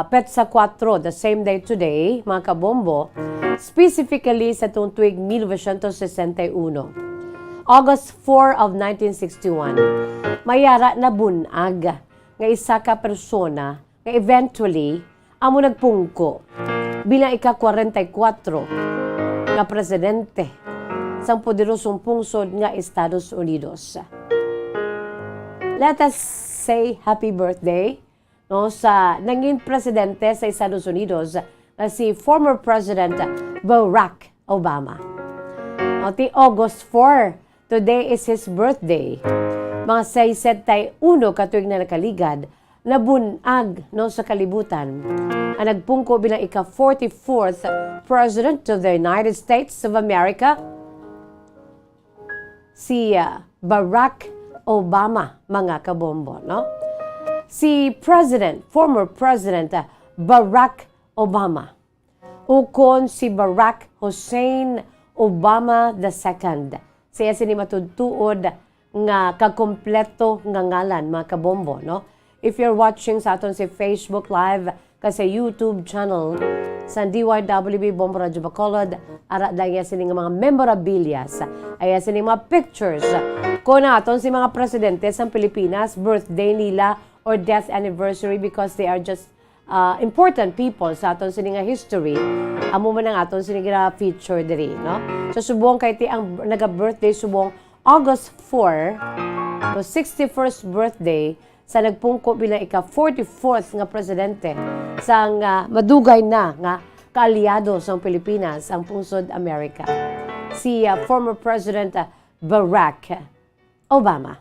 Petsa 4, the same day today, mga kabombo, specifically sa tuong tuig 1961. August 4 of 1961, mayara na bunag nga isa ka persona nga eventually amo nagpungko bilang ika-44 nga presidente sang poderosong pungsod nga Estados Unidos. Let us say happy birthday, no, sa nanging presidente sa Estados Unidos na si former President Barack Obama. No, ti August 4, today is his birthday. Mga 61 katuig na nakaligad, nabunag no, sa kalibutan. Ang nagpungko bilang ika-44th President of the United States of America, si Barack Obama, mga kabombo. No? Si former President Barack Obama, ukon si Barack Hussein Obama II, Siya sini matudtuod nga kakompleto nga ngalan mga kabombo, no? If you're watching sa aton si Facebook Live kasi YouTube channel sa DYWB Bombo Radio Bacolod, ara dahil sini nga mga memorabilias, ay sini mga pictures ko na aton si mga presidente sa Pilipinas, birthday nila or death anniversary because they are just important people sa aton sini nga history. Amo man ang aton sini nga feature diri, no? So subong kay ti ang naga-birthday subong August 4, so 61st birthday sa nagpungko bilang ika-44th nga presidente sang madugay na nga kaalyado sa Pilipinas ang pungsod Amerika. Si former President Barack Obama.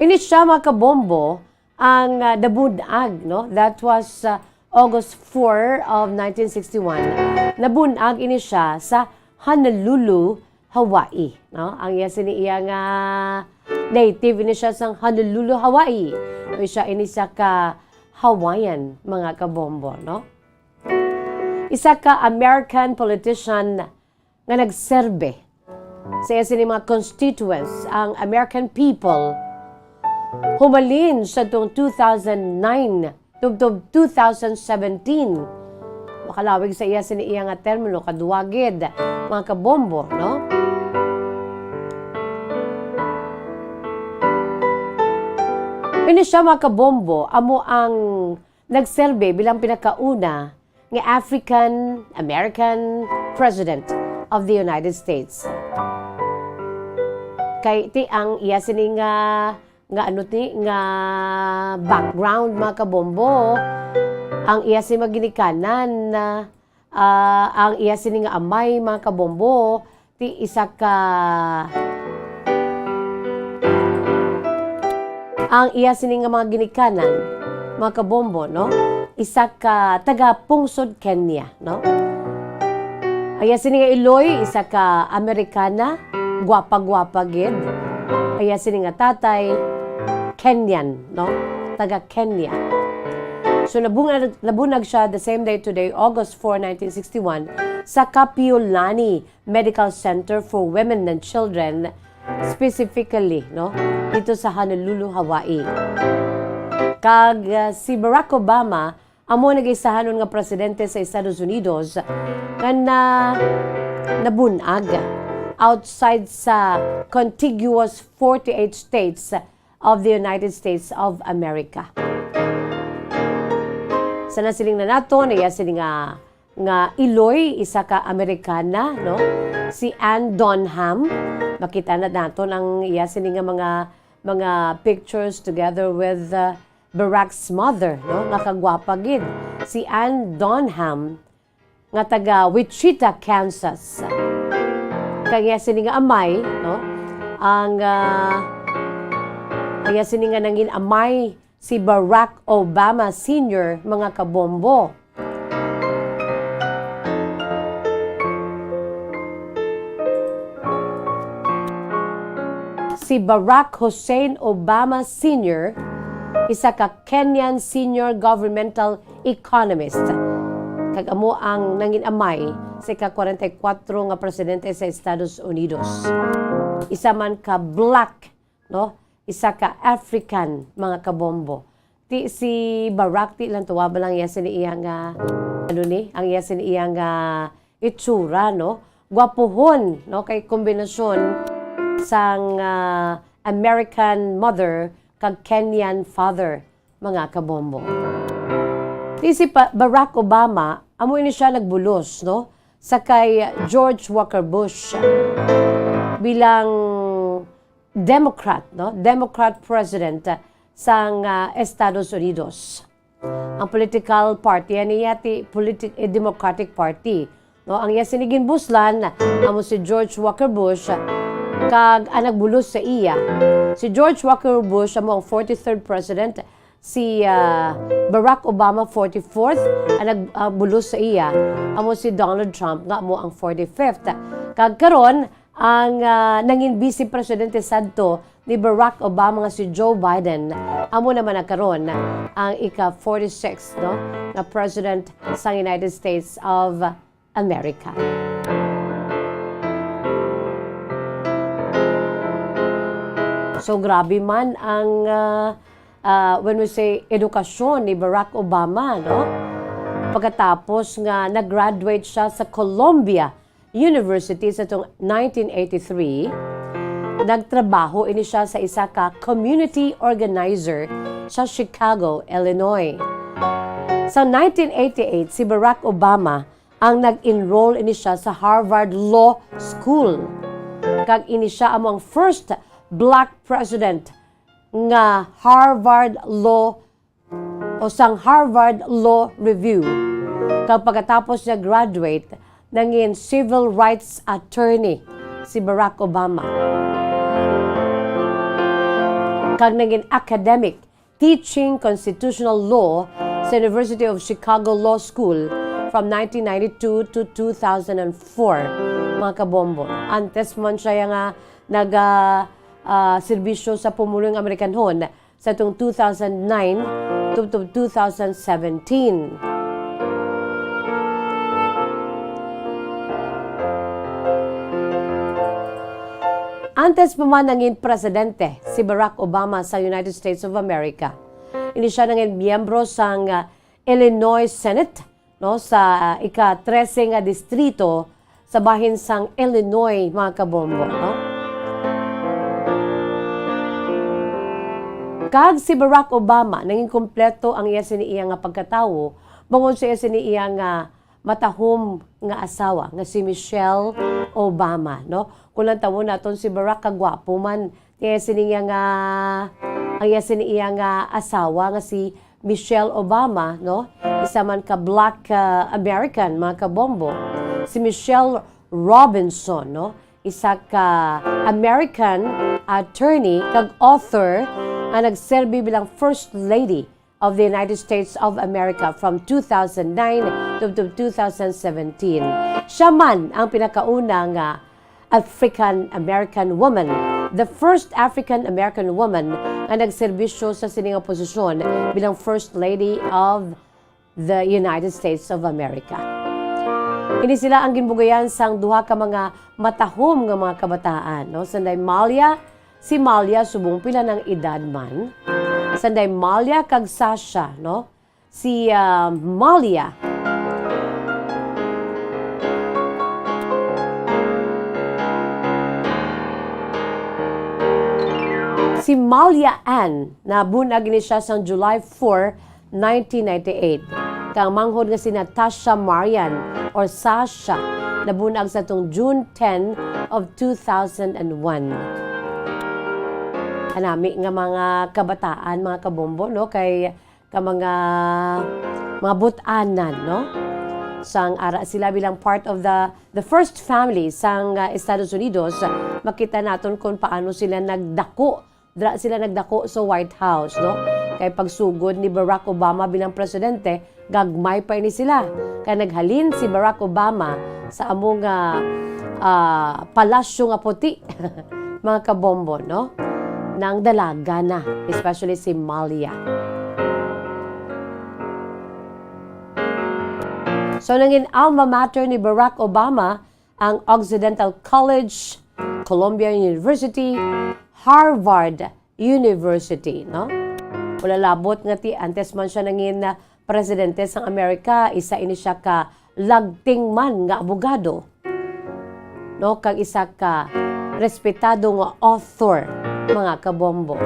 Ini siya mga kabombo ang nabunag, no? That was August 4 of 1961. Nabunag ini siya sa Honolulu, Hawaii, no? Ang iya siniiya nga native ini siya sa Honolulu, Hawaii. O siya ini sa ka Hawaiian mga kabombo, no? Isa ka American politician nga nagserbe sa iya sini mga constituents, ang American people. Humalin sa itong 2009 tubtob 2017. Makalawig sa iya siniiya nga termino kaduwagid mga kabombo, no? Ini siya mga kabombo, amo ang nagserbe bilang pinakauna nga African-American President of the United States. Kay ti ang iya sini nga background mga kabombo, ang iya sini maginikanan ang iya sini nga amay mga kabombo ti isa ka ang iya sini nga mga ginikanan mga kabombo, no? Isa ka taga pungsod Kenya, no? Aya sini nga Iloy, isa ka Amerikana, gwapa-gwapa gid. Aya sini nga tatay Kenyan, no? Taga Kenya. So nabunag siya the same day today, August 4, 1961, sa Kapiolani Medical Center for Women and Children, specifically, no? Dito sa Honolulu, Hawaii. Kag si Barack Obama amo nag-isahanon nga presidente sa Estados Unidos nga nabunag outside sa contiguous 48 states of the United States of America. Sa nasiling na nato, naya siling nga Iloy, isa ka Amerikana, no? Si Ann Donham, makita na nato ng iya siling nga mga pictures together with Barack's mother, no? Nga kagwapa gid. Si Ann Donham, nga taga Wichita, Kansas. Kaya sini nga amay, no? Ang kaya sini nga nangin amay si Barack Obama Sr., mga kabombo. Si Barack Hussein Obama Sr., isa ka Kenyan senior governmental economist. Kag-amo ang nangin amay sa ka-44 nga presidente sa Estados Unidos. Isa man ka black, no? Isa ka African, mga kabombo. Si Barack ti lang tuwa ba lang yasin iya nga ang yasin iya nga itsura, no? Gwapohon, no? Kay kombinasyon sang American mother kag Kenyan father, mga kabombo. Si Barack Obama, amo ini siya nagbulos, no? Sa kay George Walker Bush bilang Democrat, no? Democrat president sang Estados Unidos. Ang political party niya ti Democratic Party, no? Ang iya sinigin buslan amo si George Walker Bush kag nagbulos sa iya. Si George Walker Bush amo ang 43rd president, si Barack Obama 44th, nagbulos sa iya amo si Donald Trump nga amo ang 45th. Kag karon ang nangin vice presidente sadto ni Barack Obama nga si Joe Biden, amo naman nagkaron ang ika-46, no, na president sa United States of America. So grabe man ang when we say edukasyon ni Barack Obama, no? Pagkatapos nga nag-graduate siya sa Columbia University sa 1983, nagtrabaho ini siya sa isa ka community organizer sa Chicago, Illinois. Sa 1988, si Barack Obama ang nag-enroll ini siya sa Harvard Law School. Kag ini siya among first black president nga Harvard Law o sang Harvard Law Review. Kag pagkatapos niya graduate, nangin civil rights attorney si Barack Obama. Kag naging academic teaching constitutional law sa University of Chicago Law School from 1992 to 2004, mga kabombo. Antes man siya nga serbisyo sa pumulong Amerikanhon sa itong 2009 to 2017. Antes pa man nanging presidente si Barack Obama sa United States of America. Ini siya nanging miyembro sa Illinois Senate, no, sa ika-13 nga distrito sa bahin sang Illinois, mga kabombo, no? Kag si Barack Obama nanging kompleto ang iya siniiya nga pagkatawo bangod sa iya siniiya nga matahom nga asawa nga si Michelle Obama, no? Kung lang tawo naton si Barack kagwapo man, iya siniiya nga ang iya siniiya nga asawa nga si Michelle Obama, no? Isa man ka black American, mga kabombo. Si Michelle Robinson, no? Isa ka American attorney kag author ang nagserbi bilang First Lady of the United States of America from 2009 to 2017. Siya man ang pinakaunang African-American woman, the first African-American woman ang nagserbisyo sa siningang posisyon bilang First Lady of the United States of America. Ini sila ang ginbugayan sang duha ka mga matahom nga mga kabataan, no? Sanday Malia, si Malia subong pila ng edad man. Sanday Malia kag Sasha, no? Si Malia si Malia Ann na bunag ni siya sa July 4, 1998. Kang manghod nga si Natasha Marian or Sasha na bunag sa tong June 10 of 2001. Kanami nga mga kabataan, mga kabombo, no, kay ka mga but-anan, no, sang ara sila bilang part of the first family sang Estados Unidos. Makita naton kung paano sila nagdako sa White House, no, kay pagsugod ni Barack Obama bilang presidente, gagmay pa ini sila kay naghalin si Barack Obama sa among palasyo nga puti mga kabombo, no, ng dalaga na, especially si Malia. So, nanging alma mater ni Barack Obama ang Occidental College, Columbia University, Harvard University, no? Wala labot nga ti, antes man siya nanging presidente sang Amerika, isa ini siya ka lagting man nga abogado, no? Kag isa ka respetado nga author, mga kabombo.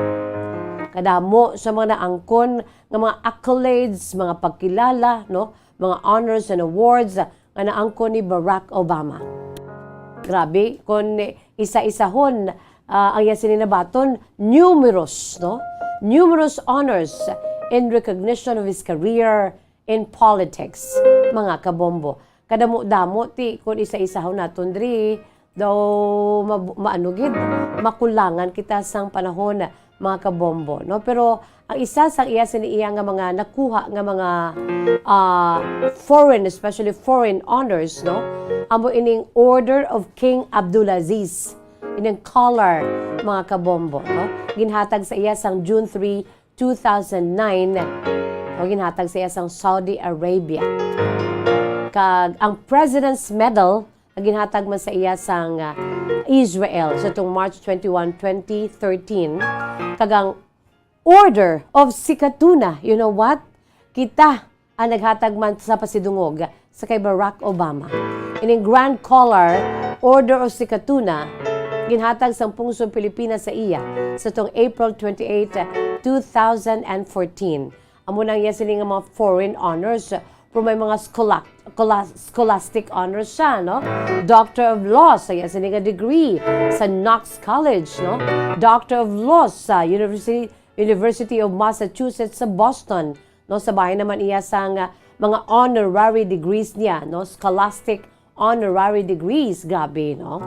Kadamo sa mga naangkon nga mga accolades, mga pagkilala, no, mga honors and awards nga naangkon ni Barack Obama. Grabe, kung isa-isahon ang iya sininabaton, numerous honors in recognition of his career in politics, mga kabombo. Kadamo-damo ti kung isa-isahon naton diri daw maanugid, makulangan kita sang panahon, mga kabombo, no? Pero ang isa sa iya siniiya nga mga nakuha nga mga foreign, especially foreign honors, no? Amo ining Order of King Abdulaziz, ining collar, mga kabombo, no? Ginhatag sa iya sang June 3, 2009, o ginhatag sa iya sang Saudi Arabia. Kag ang President's Medal ginhatag man sa iya sang Israel sa itong March 21, 2013 kagang Order of Sikatuna. You know what? Kita ang naghatag man sa pasidungog sa kay Barack Obama. Ining Grand Collar Order of Sikatuna ginhatag sa pungsod Pilipinas sa iya sa itong April 28, 2014. Amo nang iya sini nga mga foreign honors pero may mga scholastic honors siya, no? Doctor of Laws, sa iya sini nga degree sa Knox College, no? Doctor of Laws sa University of Massachusetts sa Boston, no? Sa bahay naman iya sang mga honorary degrees niya, no? Scholastic honorary degrees, grabe, no?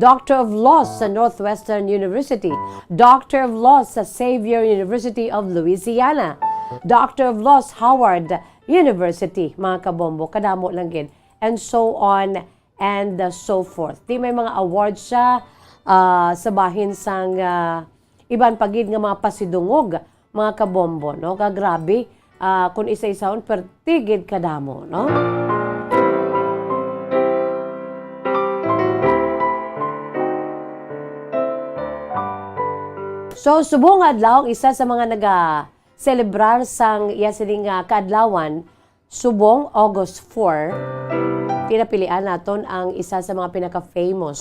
Doctor of Laws sa Northwestern University, Doctor of Laws sa Xavier University of Louisiana, Doctor of Laws Howard University, mga kabombo, kadamo lang gid, and so on and so forth. Di may mga awards siya sa bahin sang iban pagid nga mga pasidungog, mga kabombo, no? Kagrabe, kung isa-isahon, pertigid kadamo, no? So, subong adlaw, isa sa mga celebrar sang iya sining kaadlawan, subong August 4, pinapilian naton ang isa sa mga pinaka-famous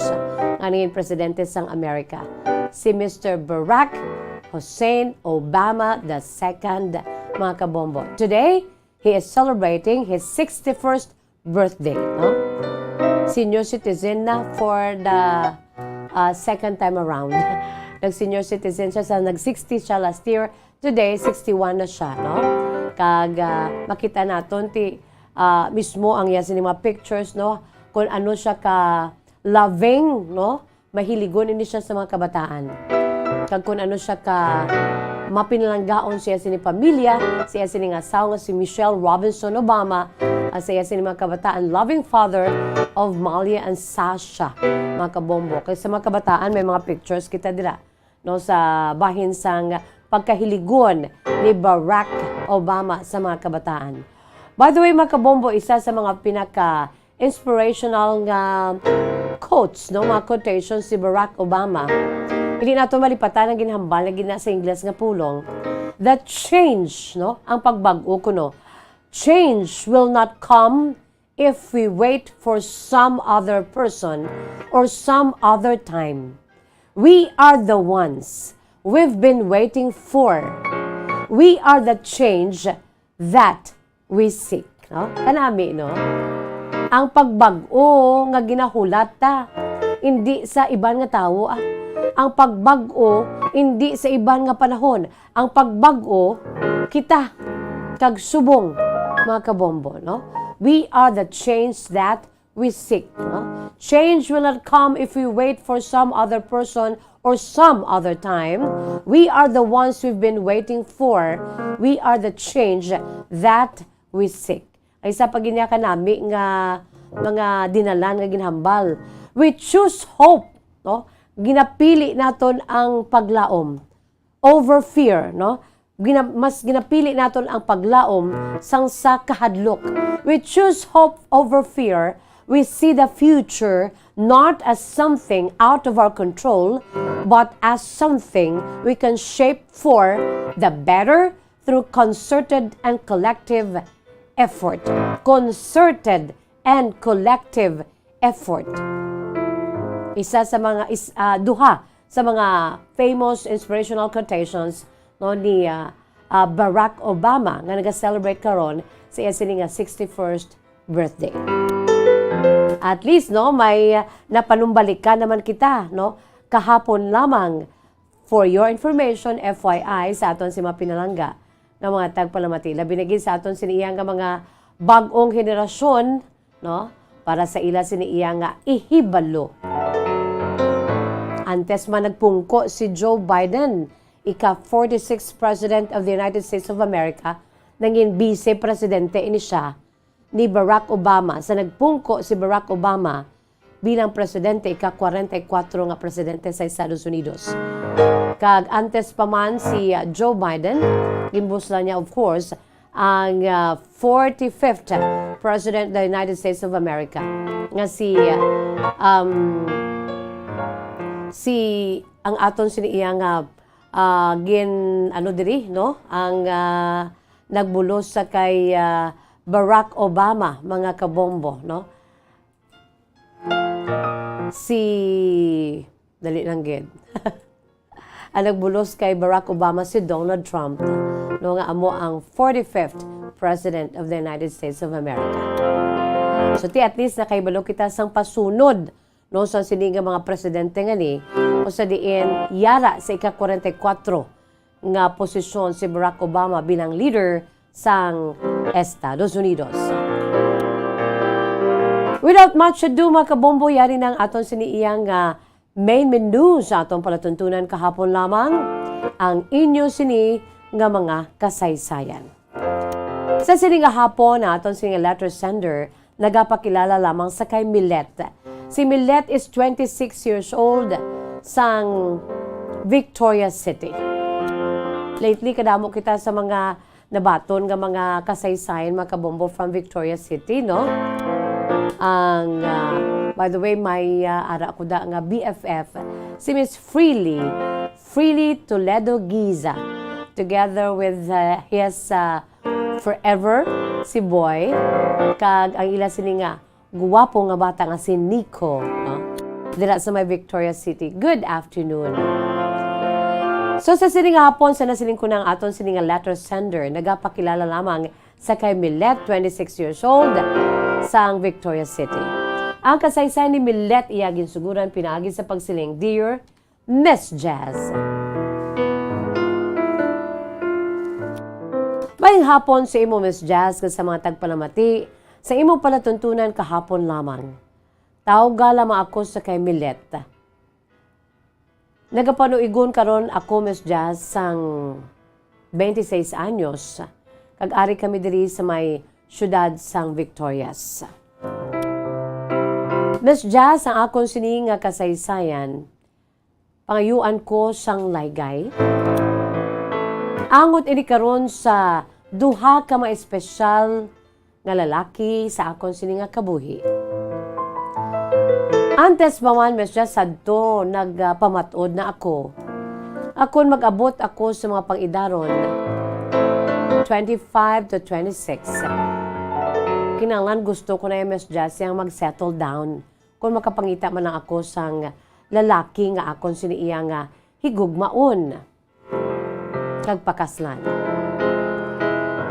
nga naging presidente sang Amerika, si Mr. Barack Hussein Obama II, mga kabombo. Today, he is celebrating his 61st birthday. No? Senior citizen na for the second time around. Nag-senior citizen siya, nag-60 siya last year. Today, 61 na siya, no? Kag makita naton ti mismo ang iya sini mga pictures, no? Kung ano siya ka loving, no? Mahiligon ini siya sa mga kabataan. Kag kung ano siya ka mapinalanggaon siya sini pamilya, siya sini nga asawa si Michelle Robinson Obama, siya sini mga kabataan, loving father of Malia and Sasha, mga kabombo. Kasi sa mga kabataan, may mga pictures kita dira, no? Sa bahin sang pagkahiligon ni Barack Obama sa mga kabataan. By the way, mga kabombo, isa sa mga pinaka-inspirational quotes, no? Mga quotations si Barack Obama. Hindi nato malipatan ang ginhambal na gina sa Ingles nga pulong. That change, no? Ang pagbago ko, no? Change will not come if we wait for some other person or some other time. We are the ones we've been waiting for. We are the change that we seek. No? Kanami, no? Ang pagbago nga ginahulat ta, hindi sa iban nga tawo. Ang pagbago, hindi sa iban nga panahon. Ang pagbago, kita, kag subong, mga kabombo. No? We are the change that we seek. No? Change will not come if we wait for some other person or some other time. We are the ones we've been waiting for. We are the change that we seek. Ay sa paginya ka nami nga mga dinalan nga ginhambal. We choose hope, no? Ginapili naton ang paglaom over fear, no? Mas ginapili naton ang paglaom sang sa kahadlok. We choose hope over fear. We see the future not as something out of our control, but as something we can shape for the better through concerted and collective effort. Concerted and collective effort. Isa sa mga duha sa mga famous inspirational quotations, no, ni Barack Obama nga naga-celebrate karon sa iya sini nga 61st birthday. At least, no, may napanumbalikan naman kita, no, kahapon lamang. For your information, FYI, sa aton si Mapinalangga ng mga tagpalamati. Labinagin sa aton siniyang nga mga bagong henerasyon, no, para sa ila siniyang nga ihibalo. Antes man nagpungko si Joe Biden, ika-46th President of the United States of America, naging vice-presidente ini siya ni Barack Obama. Sa nagpungko si Barack Obama bilang presidente, ika-44 nga presidente sa Estados Unidos. Kag antes pa man si Joe Biden, gimbusla niya of course ang 45th President of the United States of America nga si ang aton siniya nga diri no ang nagbulos sa kay Barack Obama, mga kabombo, no? Dali lang gid. Ang nagbulos kay Barack Obama si Donald Trump, no, nga amo ang 45th President of the United States of America. So at least nakaibalo kita sang pasunod, no, sa sininga mga presidente nga ni, o sa diin yara sa ika-44 nga posisyon si Barack Obama bilang leader sang Estados Unidos. Without much ado, mga kabombo, yari ng aton siniiyang main menu sa atong palatuntunan kahapon lamang ang inyo sini nga mga kasaysayan. Sa sini nga hapon na aton sini letter sender, nagapakilala lamang sa kay Millet. Si Millet is 26 years old sang Victoria City. Lately, kadamo kita sa mga nabaton nga mga kasaysayan, mga kabombo from Victoria City, no? By the way, may ara ko da nga BFF, si Miss Freely Toledo Giza, together with his forever, si Boy, kag ang ila sini nga, guwapo nga bata nga si Nico, no? Dira sa may Victoria City. Good afternoon. So sa sining hapon, sa nasiling ko ng aton sining letter sender, nagapakilala lamang sa kay Millet, 26 years old, sang Victoria City. Ang kasaysayan ni Millet iyagin suguran pinaagi sa pagsiling, Dear Miss Jazz. Maying hapon sa imo, Miss Jazz, sa mga tagpalamati, sa imo palatuntunan kahapon lamang. Tawag lamang ako sa kay Millet. Nagapanuigon karon ako, Miss Jazz, sang 26 anyos. Kag-ari kami diri sa may syudad sang Victorias. Miss Jazz, ang akong sini nga kasaysayan, pangayuan ko sang laygay. Angot ini karon sa duha ka ma-espesyal nga lalaki sa akong sini nga kabuhi. Antes pa man, Miss Jazz, sadto nagpamatod na ako. Akon mag-abot ako sa mga pang-idaron, 25 to 26. Kinanglan gusto ko na yung Miss Jazz yung mag-settle down. Kung makapangita man lang ako sang lalaki nga akon siniiya nga higugmaon. Kagpakaslan.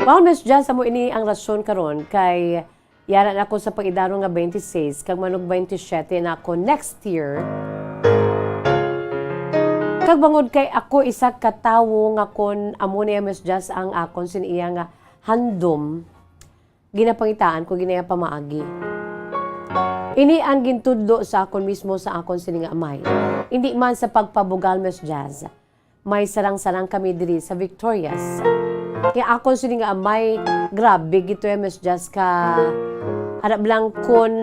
Well, Miss Jazz, amo ini ang rason karon kay yaran ako sa pag-idarong nga 26, kag manog 27 na ako next year. Kag bangod kay ako isa ka tawo nga kon amo niya, Miss Jazz, ang akon siniya nga handom, ginapangitaan ko ginaya pamaagi. Ini ang gintudlo sa akon mismo sa akon sini nga amay. Hindi man sa pagpabugal, Miss Jazz. May sarang-sarang kami diri sa Victorias. Kaya akon sini nga amay, grabe gito Miss Jazz, ka harap lang kon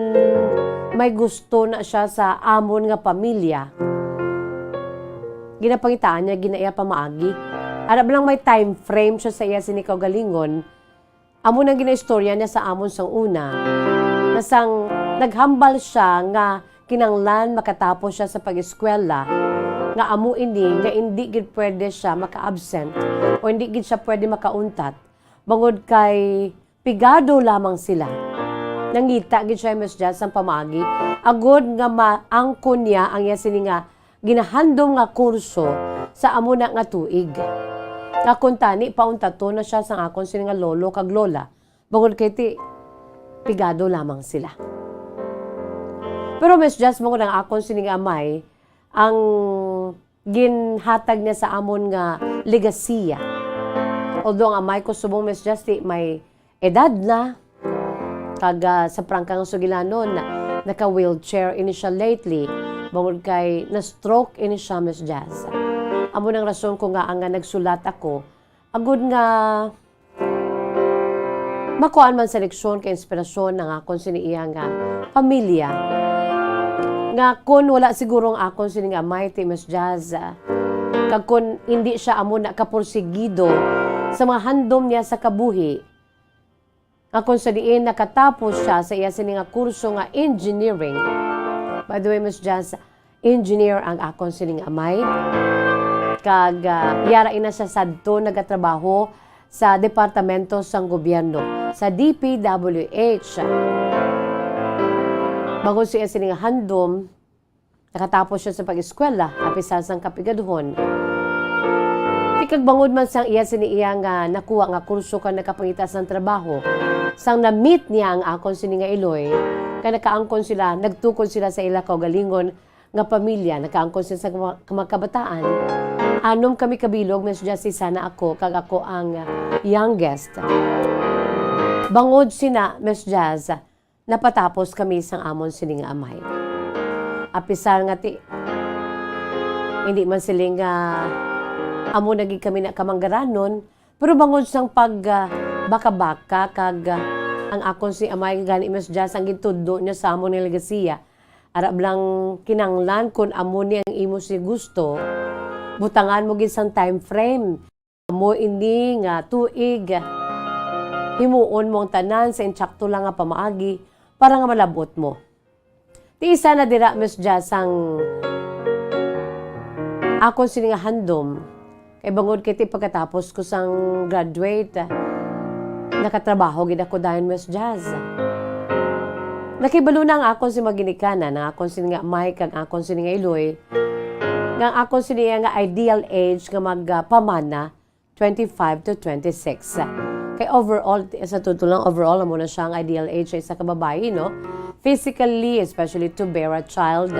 may gusto na siya sa amon nga pamilya. Ginapangitaan niya, ginaya pamaagi. Harap lang may time frame siya sa iya sinikaw galingon. Amon ang ginaistorya niya sa amon sang una. Nasang naghambal siya nga kinanglan makatapos siya sa pag-eskwela. Nga amo nga hindi gid pwede siya maka-absent o hindi gid siya pwede makauntat. Bangod kay pigado lamang sila. Nangita gid siya, Miss Jazz, ang pamagi. Agod nga maangkon niya ang iya sini nga ginahandom nga kurso sa amo na nga tuig. Nakuntani pauntato na siya sa akon sini nga lolo kag lola. Bangod kay pigado lamang sila. Pero Miss Jazz, mo ang akon sini nga amay, ang ginhatag niya sa amon nga legasiya. Although ang amay ko subong, Miss Jazz, may edad na, kag sa prangkang sugilanon, naka-wheelchair ini siya lately, bangod kay na-stroke ini siya, Miss Jazz. Amo nang rason ko nga ang nagsulat ako, agud nga makuan man sa leksyon kay inspirasyon ng akon siniiya nga pamilya. Nga kun wala siguro ang akon sini nga mighty, Miss Jazz, kag kun hindi siya amo na kapursigido sa mga handom niya sa kabuhi, akon sa diin nakatapos siya sa iya sini nga kurso nga engineering. By the way, Miss Jazz, engineer ang akon sining amay. Kag yara ina siya sadto nagatrabaho sa departamento sang gobyerno sa DPWH. Bago siya sining handom, nakatapos siya sa pag-eskwela, apisan sang kapigaduhon. Tikag bangod man sang iya siniya nga nakuha nga kurso ka nakapangitas ng trabaho. Sang na-meet niya ang akon sini nga Iloy, kaya nakaangkon sila, nagtukod sila sa ila kaugalingon nga pamilya, nakaangkon sila sa kamakabataan. Anom kami kabilog, Miss Jessie, sana ako, kag ako ang youngest. Bangod sina, Miss Jazz, napatapos kami sang amon sini nga amay. Apisar nga ti, hindi man siling amo naging kami na kamanggaranon, pero bangod sang baka-baka kag ang akon si amay gani Miss Jazz ang gitudo niya sa amon ni Legasiya. Arab lang kinanglan kun amo ni ang imo si gusto, butangan mo gid sang time frame. Amo ini nga tuig himuon mo ang tanan sa insakto lang nga pamaagi para nga malabot mo. Ti isa na dira Miss Jazz ang akon sini nga handom. Kay bangod kiti pagkatapos ko sang graduate, nakatrabaho gid ako dayon Miss Jazz. Nakibalo na ang akon si maginikanan, ang akon sini nga Mike, ang akon sini nga Iloy, nga akon sini nga ideal age nga magpamana 25 to 26. Kay overall, sa tutulang overall, amo na siya ang ideal age sa isa ka babae, no? Physically, especially to bear a child,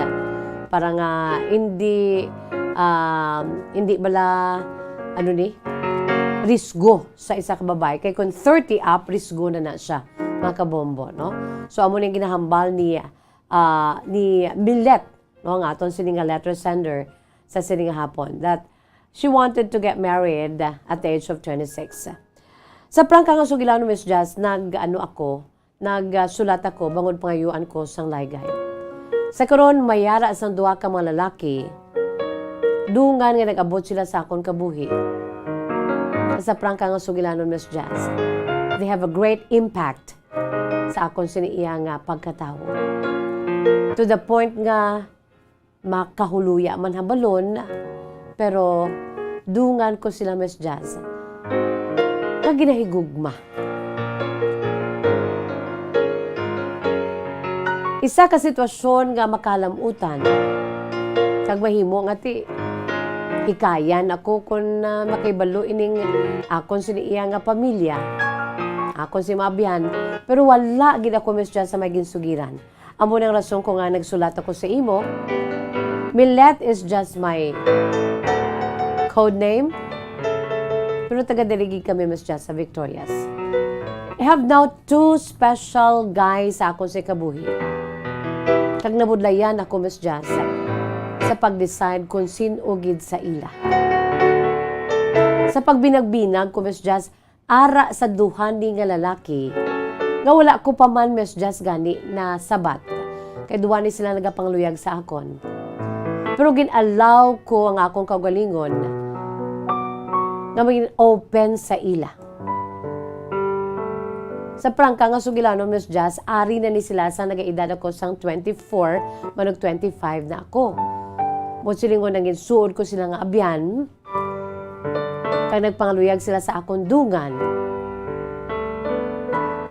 para nga hindi bala risgo sa isa ka babae. Kay kung 30 up, risgo na siya, mga kabombo, no? So, amo na ginahambal ni Millet, no? Nga aton sining letter sender sa sining hapon, that she wanted to get married at the age of 26. Sa prangka nga sugilaw no Miss Jazz, nagsulat ako, bangod pangayuan ko sang laygay. Sa karon mayara sang duha ka mga lalaki, dungan nga nag-abot sila sa akon kabuhi. Sa prangka nga sugilaw no Miss Jazz, they have a great impact sa akon siniya nga pagkatao. To the point nga makahuluya man habalon, pero dungan ko sila Miss Jazz nga ginahigugma. Isa ka sitwasyon nga makalamutan, kag mahimo nga ti ikayan ako kung makibalo ining akon siniya nga pamilya, akon si mabiyan, pero wala gid ako Miss Jazz sa maging sugiran. Amo nang rason ko nga nagsulat ako sa imo. Millet is just my code name, pero taga-daligi kami Miss Jazz sa Victorias. I have now 2 special guys sa akon si kabuhi. Kag nabudlayan ako Miss Jazz sa pag-decide kung sino gid sa ila. Sa pagbinag-binag ko Miss Jazz, ara sa duhan ni nga lalaki, nga wala ko pa man Miss Jazz gani na sabat. Kay duwa ni sila nagapangluyag sa akon. Pero gin-allow ko ang akong kaugalingon nga maging open sa ila. Sa prangka nga sugilano Miss Jazz, ari na ni sila sa nagaedad ako sang 24, manog 25 na ako. Musilingon nang ginsuod ko sila nga abyan, kag nagpangaluyag sila sa akong dungan.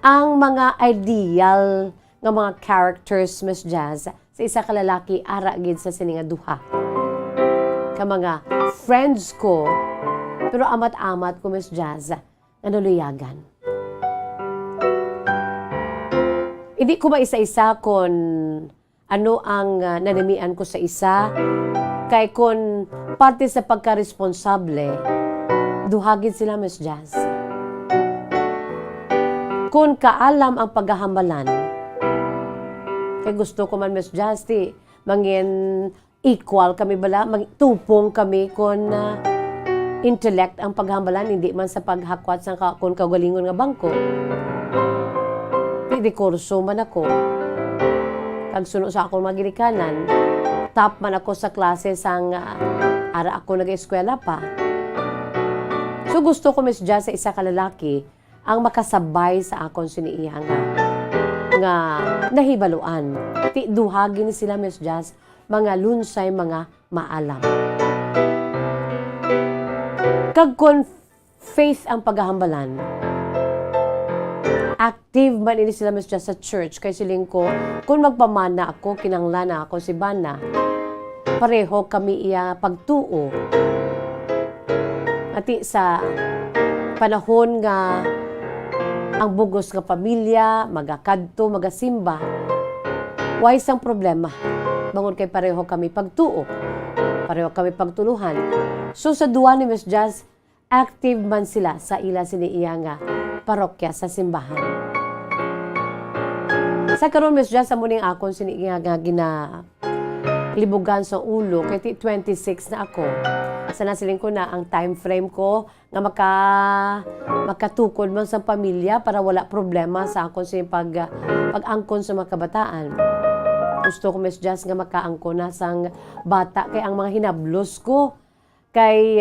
Ang mga ideal nga mga characters Miss Jazz sa isa ka lalaki ara gid sa sininga duha. Ka mga friends ko, pero amat-amat ko Miss Jazz nga naluyagan. Hindi ko maisa-isa kung ano ang nanimian ko sa isa, kay kung parte sa pagka-responsable, duhagid sila Miss Jazz. Kung kaalam ang paghahambalan, kay gusto ko man Miss Jazz, mangin equal kami bala, tupong kami kung intellect ang paghambalan, hindi man sa paghakwat sa kung kaugalingon nga bangko. Di kurso man ako. Kag suno sa akong maginikanan, top man ako sa klase sang ara ako nag-eskwela pa. So gusto ko Miss Jazz sa isa ka lalaki ang makasabay sa akong siniiya nga nahibaluan. Ti duhagin sila Miss Jazz mga lunsay, mga maalam. Kag kon faith ang paghahambalan, active man ini sila Miss Just sa church, kay siling ko, kung magpamana ako, kinanglan na ako si Bana, pareho kami iya pagtuo. Ati sa panahon nga ang bugos nga pamilya, magakadto, magasimba, why isang problema? Bangon kay pareho kami pagtuo, pareho kami pagtuluhan. So sa duwa ni Miss Jazz, active man sila sa ila siniiya nga parokya sa simbahan. Sa karon Miss Jazz, sa muning akon siniiya nga libugan sa ulo, kay 26 na ako. Sana siling ko na ang time frame ko nga makatukod man sa pamilya para wala problema sa akon sa pag-angkon sa mga kabataan. Gusto ko Miss Jazz nga makaangkon na sang bata kay ang mga hinablos ko. Kay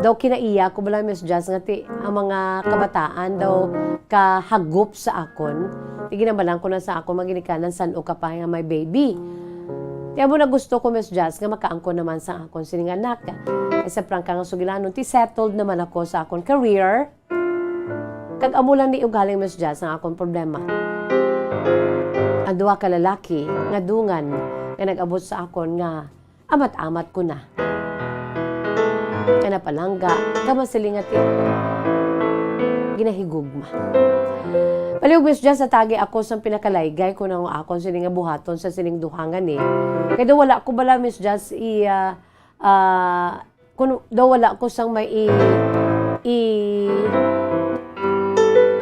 daw kinaiya ko bala Miss Jazz nga ang mga kabataan daw kahagop sa akon. Tiginabalan ko na sa akon maginikanan san o kapay nga may baby. Kaya mo na gusto ko, Miss Jazz, nga makaangko naman sa akon sining anak. Sa prangka nga sugilanon, settled naman ako sa akon career. Kag amo lang ni ugaling, Miss Jazz, ang akon problema. Ang duwa ka lalaki, nga dungan, nga nag-abot sa akon nga amat-amat ko na. Kaya napalangga, kamasiling at ginahigugma. Paliw Miss Jazz, sa tagi ako sa pinakalaygay ko nang akon sining nga buhaton sa sining duhangan eh. Kaya daw wala ko bala Miss Jazz kung daw wala ko sang may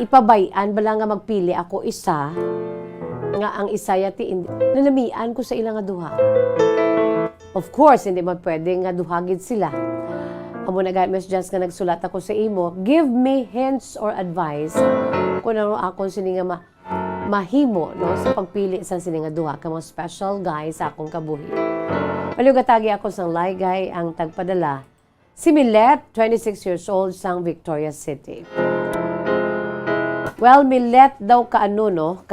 ipabayan bala nga magpili ako isa nga ang isa yati nalamian ko sa ilang nga duha. Of course, hindi man pwede nga duhagid sila. Amo na gayud Miss Jazz nga nagsulat ako sa imo, give me hints or advice kung ano akong sininga mahimo no sa pagpili sa sininga duha ka mga special guys sa akong kabuhi. Paliugatagi ako sang laygay ang tagpadala si Milet, 26 years old, sang Victoria City. Well, Milet daw ka ano no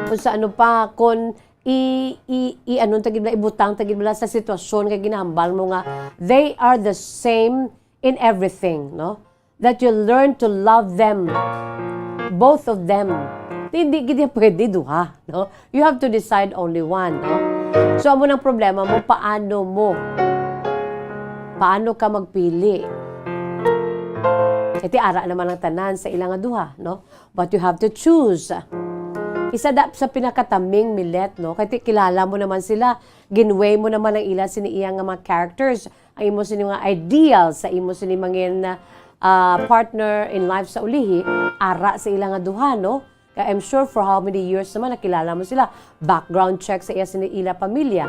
kung sa ano pa kung anong tagid na ibutang tagid bala sa sitwasyon kay ginahambal mo nga they are the same in everything no, that you learn to love them, both of them. Hindi gid pwede duha no, you have to decide only one no. So amo nang problema mo paano ka magpili. Iti ara naman ang tanan sa ilang nga duha no, but you have to choose. Isa sa pinakataming Milet, no? Kaya kilala mo naman sila, ginway mo naman ang ila siniiyang nga mga characters, ang imo sini mga ideals, sa imo sini mga partner in life sa ulihi, ara sa ilang nga duha, no? Kaya I'm sure for how many years naman nakilala mo sila, background check sa iya sini ila pamilya.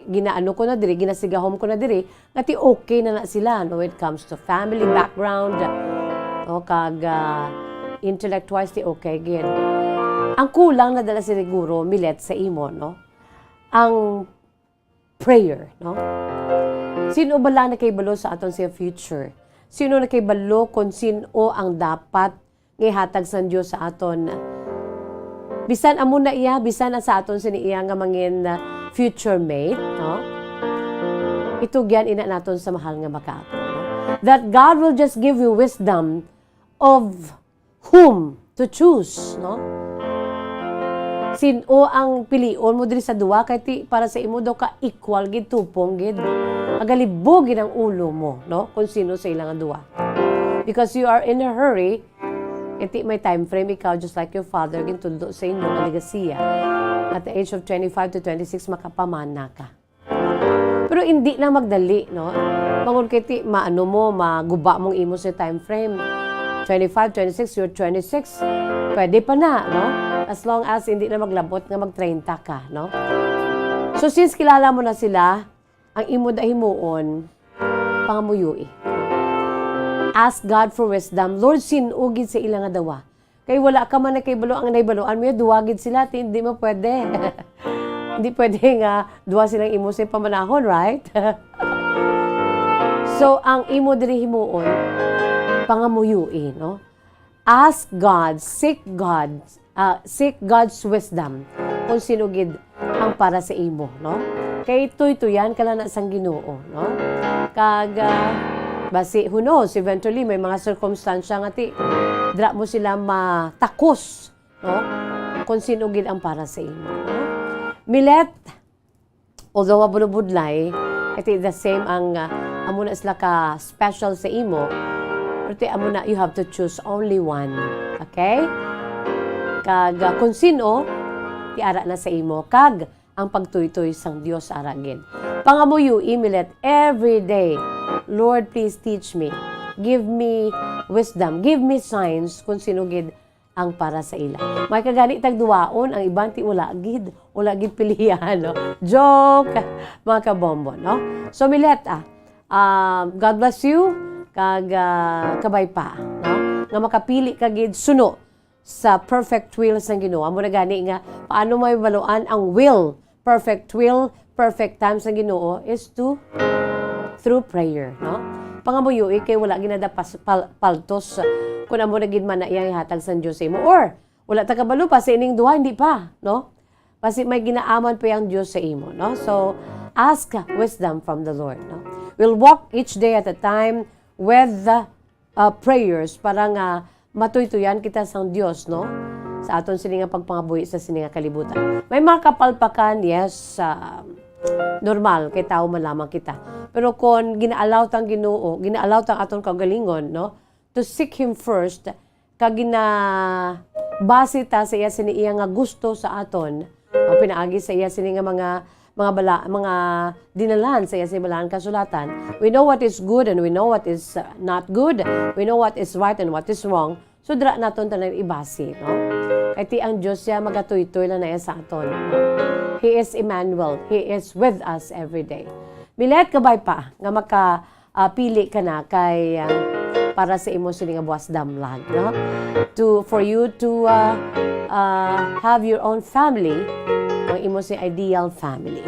Ginaano ko na diri, ginasigahom ko na diri, nga okay na sila, no? When it comes to family background, no? Kag intellect-wise, okay again. Ang kulang na dala siguro, Milet, sa imo, no? Ang prayer, no? Sino ba lang nakaibalo sa aton sa future? Sino nakaibalo kung sino ang dapat ngihatag sa Diyos sa aton? Bisan amo na iya, bisan sa aton siniiya nga mangin future mate, no? Itugyan ina naton sa mahal nga makato, no? That God will just give you wisdom of whom to choose, no? Sino ang pilion mo diri sa duwa kay para sa imo daw ka equal gid tupong gid. Agalibog gid ang ulo mo no kung sino sa ilang duwa. Because you are in a hurry, may time frame ikaw just like your father gintundo sa inyo nga legasiya. At the age of 25 to 26 makapamana ka. Pero hindi na magdali no. Bangon kay maano mo maguba mong imo sa time frame. 25, 26, you're 26. Pwede pa na, no? As long as hindi na maglabot nga mag-30 ka, no? So since kilala mo na sila, ang imo dahimuon, pangamuyui. Ask God for wisdom. Lord, sinugid sa ilang nga dawa. Kay wala ka man na kay balo ang naibaloan mo, duwagid sila, hindi mo pwede. Hindi pwede nga duwa silang imo sa pamanahon, right? So ang imo diri himuon, pangamuyui, no? Ask God, seek God's wisdom kung sino gid ang para sa imo, no? Kay tuy-tuyan kala na sang Ginoo, no? Kag basi who knows, eventually may mga circumstansya nga ti dra mo sila matakos, no? Kung sino gid ang para sa imo, no? Milet, although mabulubudlay, iti the same ang amo na sila ka special sa imo, pero ti amo na you have to choose only one, okay? Kag kung sino ti ara na sa imo, kag ang pagtuytoy sang Dios aragid. Pangamuyo imilet every day, Lord, please teach me, give me wisdom, give me signs kung sino gid ang para sa ila. May kagani tagduwaon, ang ibang ti wala gid pilihan, no? Joke, mga kabombo, no? So milet, God bless you, kag kabay pa, no? Nga makapili kagid suno sa perfect will sang Ginoo. Amo na gani nga paano may baluan ang will, perfect will, perfect time sang Ginoo is through prayer, no? Pangamuyo kay wala ginada paltos kun amo na gid man na iyang ihatag sa Dios imo, or wala ta kabalo pa sa ining duha, hindi pa, no? Kasi may ginaaman pa yang Dios sa imo, no? So ask wisdom from the Lord, no? We'll walk each day at a time with the prayers para nga matuytuyan kita sang Dios, no? Sa aton sini nga pagpangabuhi sa sini nga kalibutan. May mga kapalpakan, yes, normal kay tao man lamang kita. Pero kung ginaalaw tang Ginoo, ginaalaw tang aton kagalingon, no? To seek Him first, kag base ta sa iya sini iya nga gusto sa aton, pinaagi sa iya sini nga mga dinalan sa iya sini balaan kasulatan. We know what is good and we know what is not good. We know what is right and what is wrong. So dira naton tanan ibase, no? Kay ti ang Dios siya magatuytoy lang na iya sa aton. He is Emmanuel. He is with us every day. Milet kabay pa nga makapili ka na kay para sa imo sini nga buwas damlag, no? For you to have your own family, ang imo si ideal family.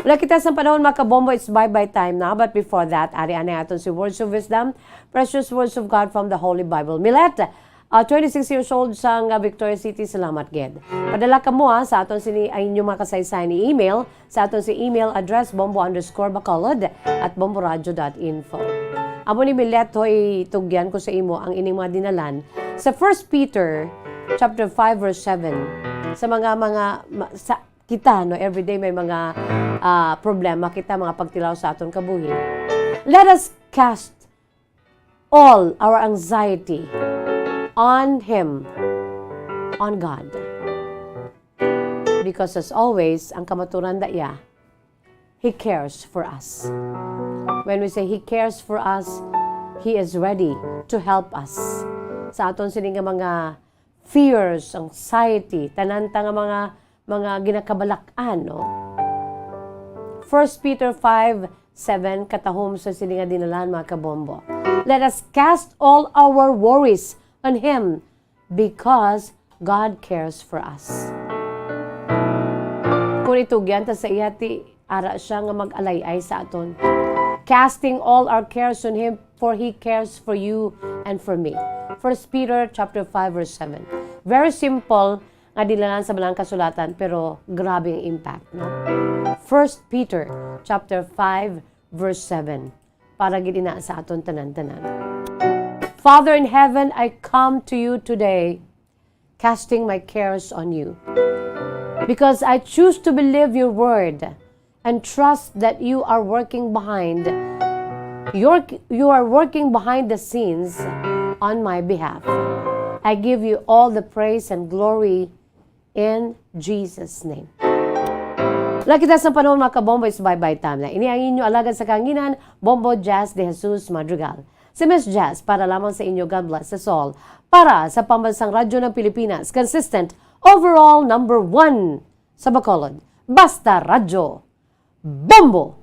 Wala kita sa panahon mga kabombo, it's bye-bye time now. But before that, ari-ani aton si Words of Wisdom, precious words of God from the Holy Bible. Milet, 26 years old sang Victoria City, salamat ged. Padala ka mo sa aton sini ay inyong mga kasaysayan ni email sa aton si email address bombo_bacolod@bomboradio.info. Amo ni Milet hoy tugyan ko sa imo ang ining mga dinalan sa 1 Peter chapter 5 verse 7. Sa sa kita, no, everyday may mga problema kita, mga pagtilaw sa aton kabuhi. Let us cast all our anxiety on Him, on God. Because as always, ang kamaturan daya, He cares for us. When we say He cares for us, He is ready to help us. Sa aton sini nga mga fears, anxiety, tananta nga mga ginakabalak-an, no? 1 Peter 5:7 katahom sa sini nga dinalan mga kabombo. Let us cast all our worries on Him because God cares for us. Kung itugyan ta sa iyati, ara siya nga mag-alay-ay sa aton. Casting all our cares on Him, for He cares for you and for me. 1 Peter chapter 5 verse 7. Very simple nga dinalan sa balang kasulatan, pero grabe ang impact, no? 1 Peter chapter 5 verse 7. Para gid ina sa aton tanan-tanan. Father in heaven, I come to you today, casting my cares on you. Because I choose to believe your word and trust that you are working behind the scenes on my behalf. I give you all the praise and glory in Jesus' name. Lakita sa panahon mga kabombo, is bye-bye time na. Ini ang inyo alagad sa kanginan, Bombo Jazz de Jesus Madrigal. Si Miss Jazz para lamang sa inyo, God bless us all. Para sa pambansang radyo ng Pilipinas, consistent, overall number 1 sa Bacolod. Basta Radyo Bombo!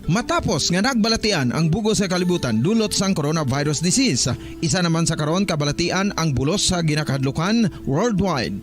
Matapos nga nagbalatian ang bugos sa kalibutan dulot sang coronavirus disease, isa naman sa karon kabalatian ang bulos sa ginakahadlukan worldwide.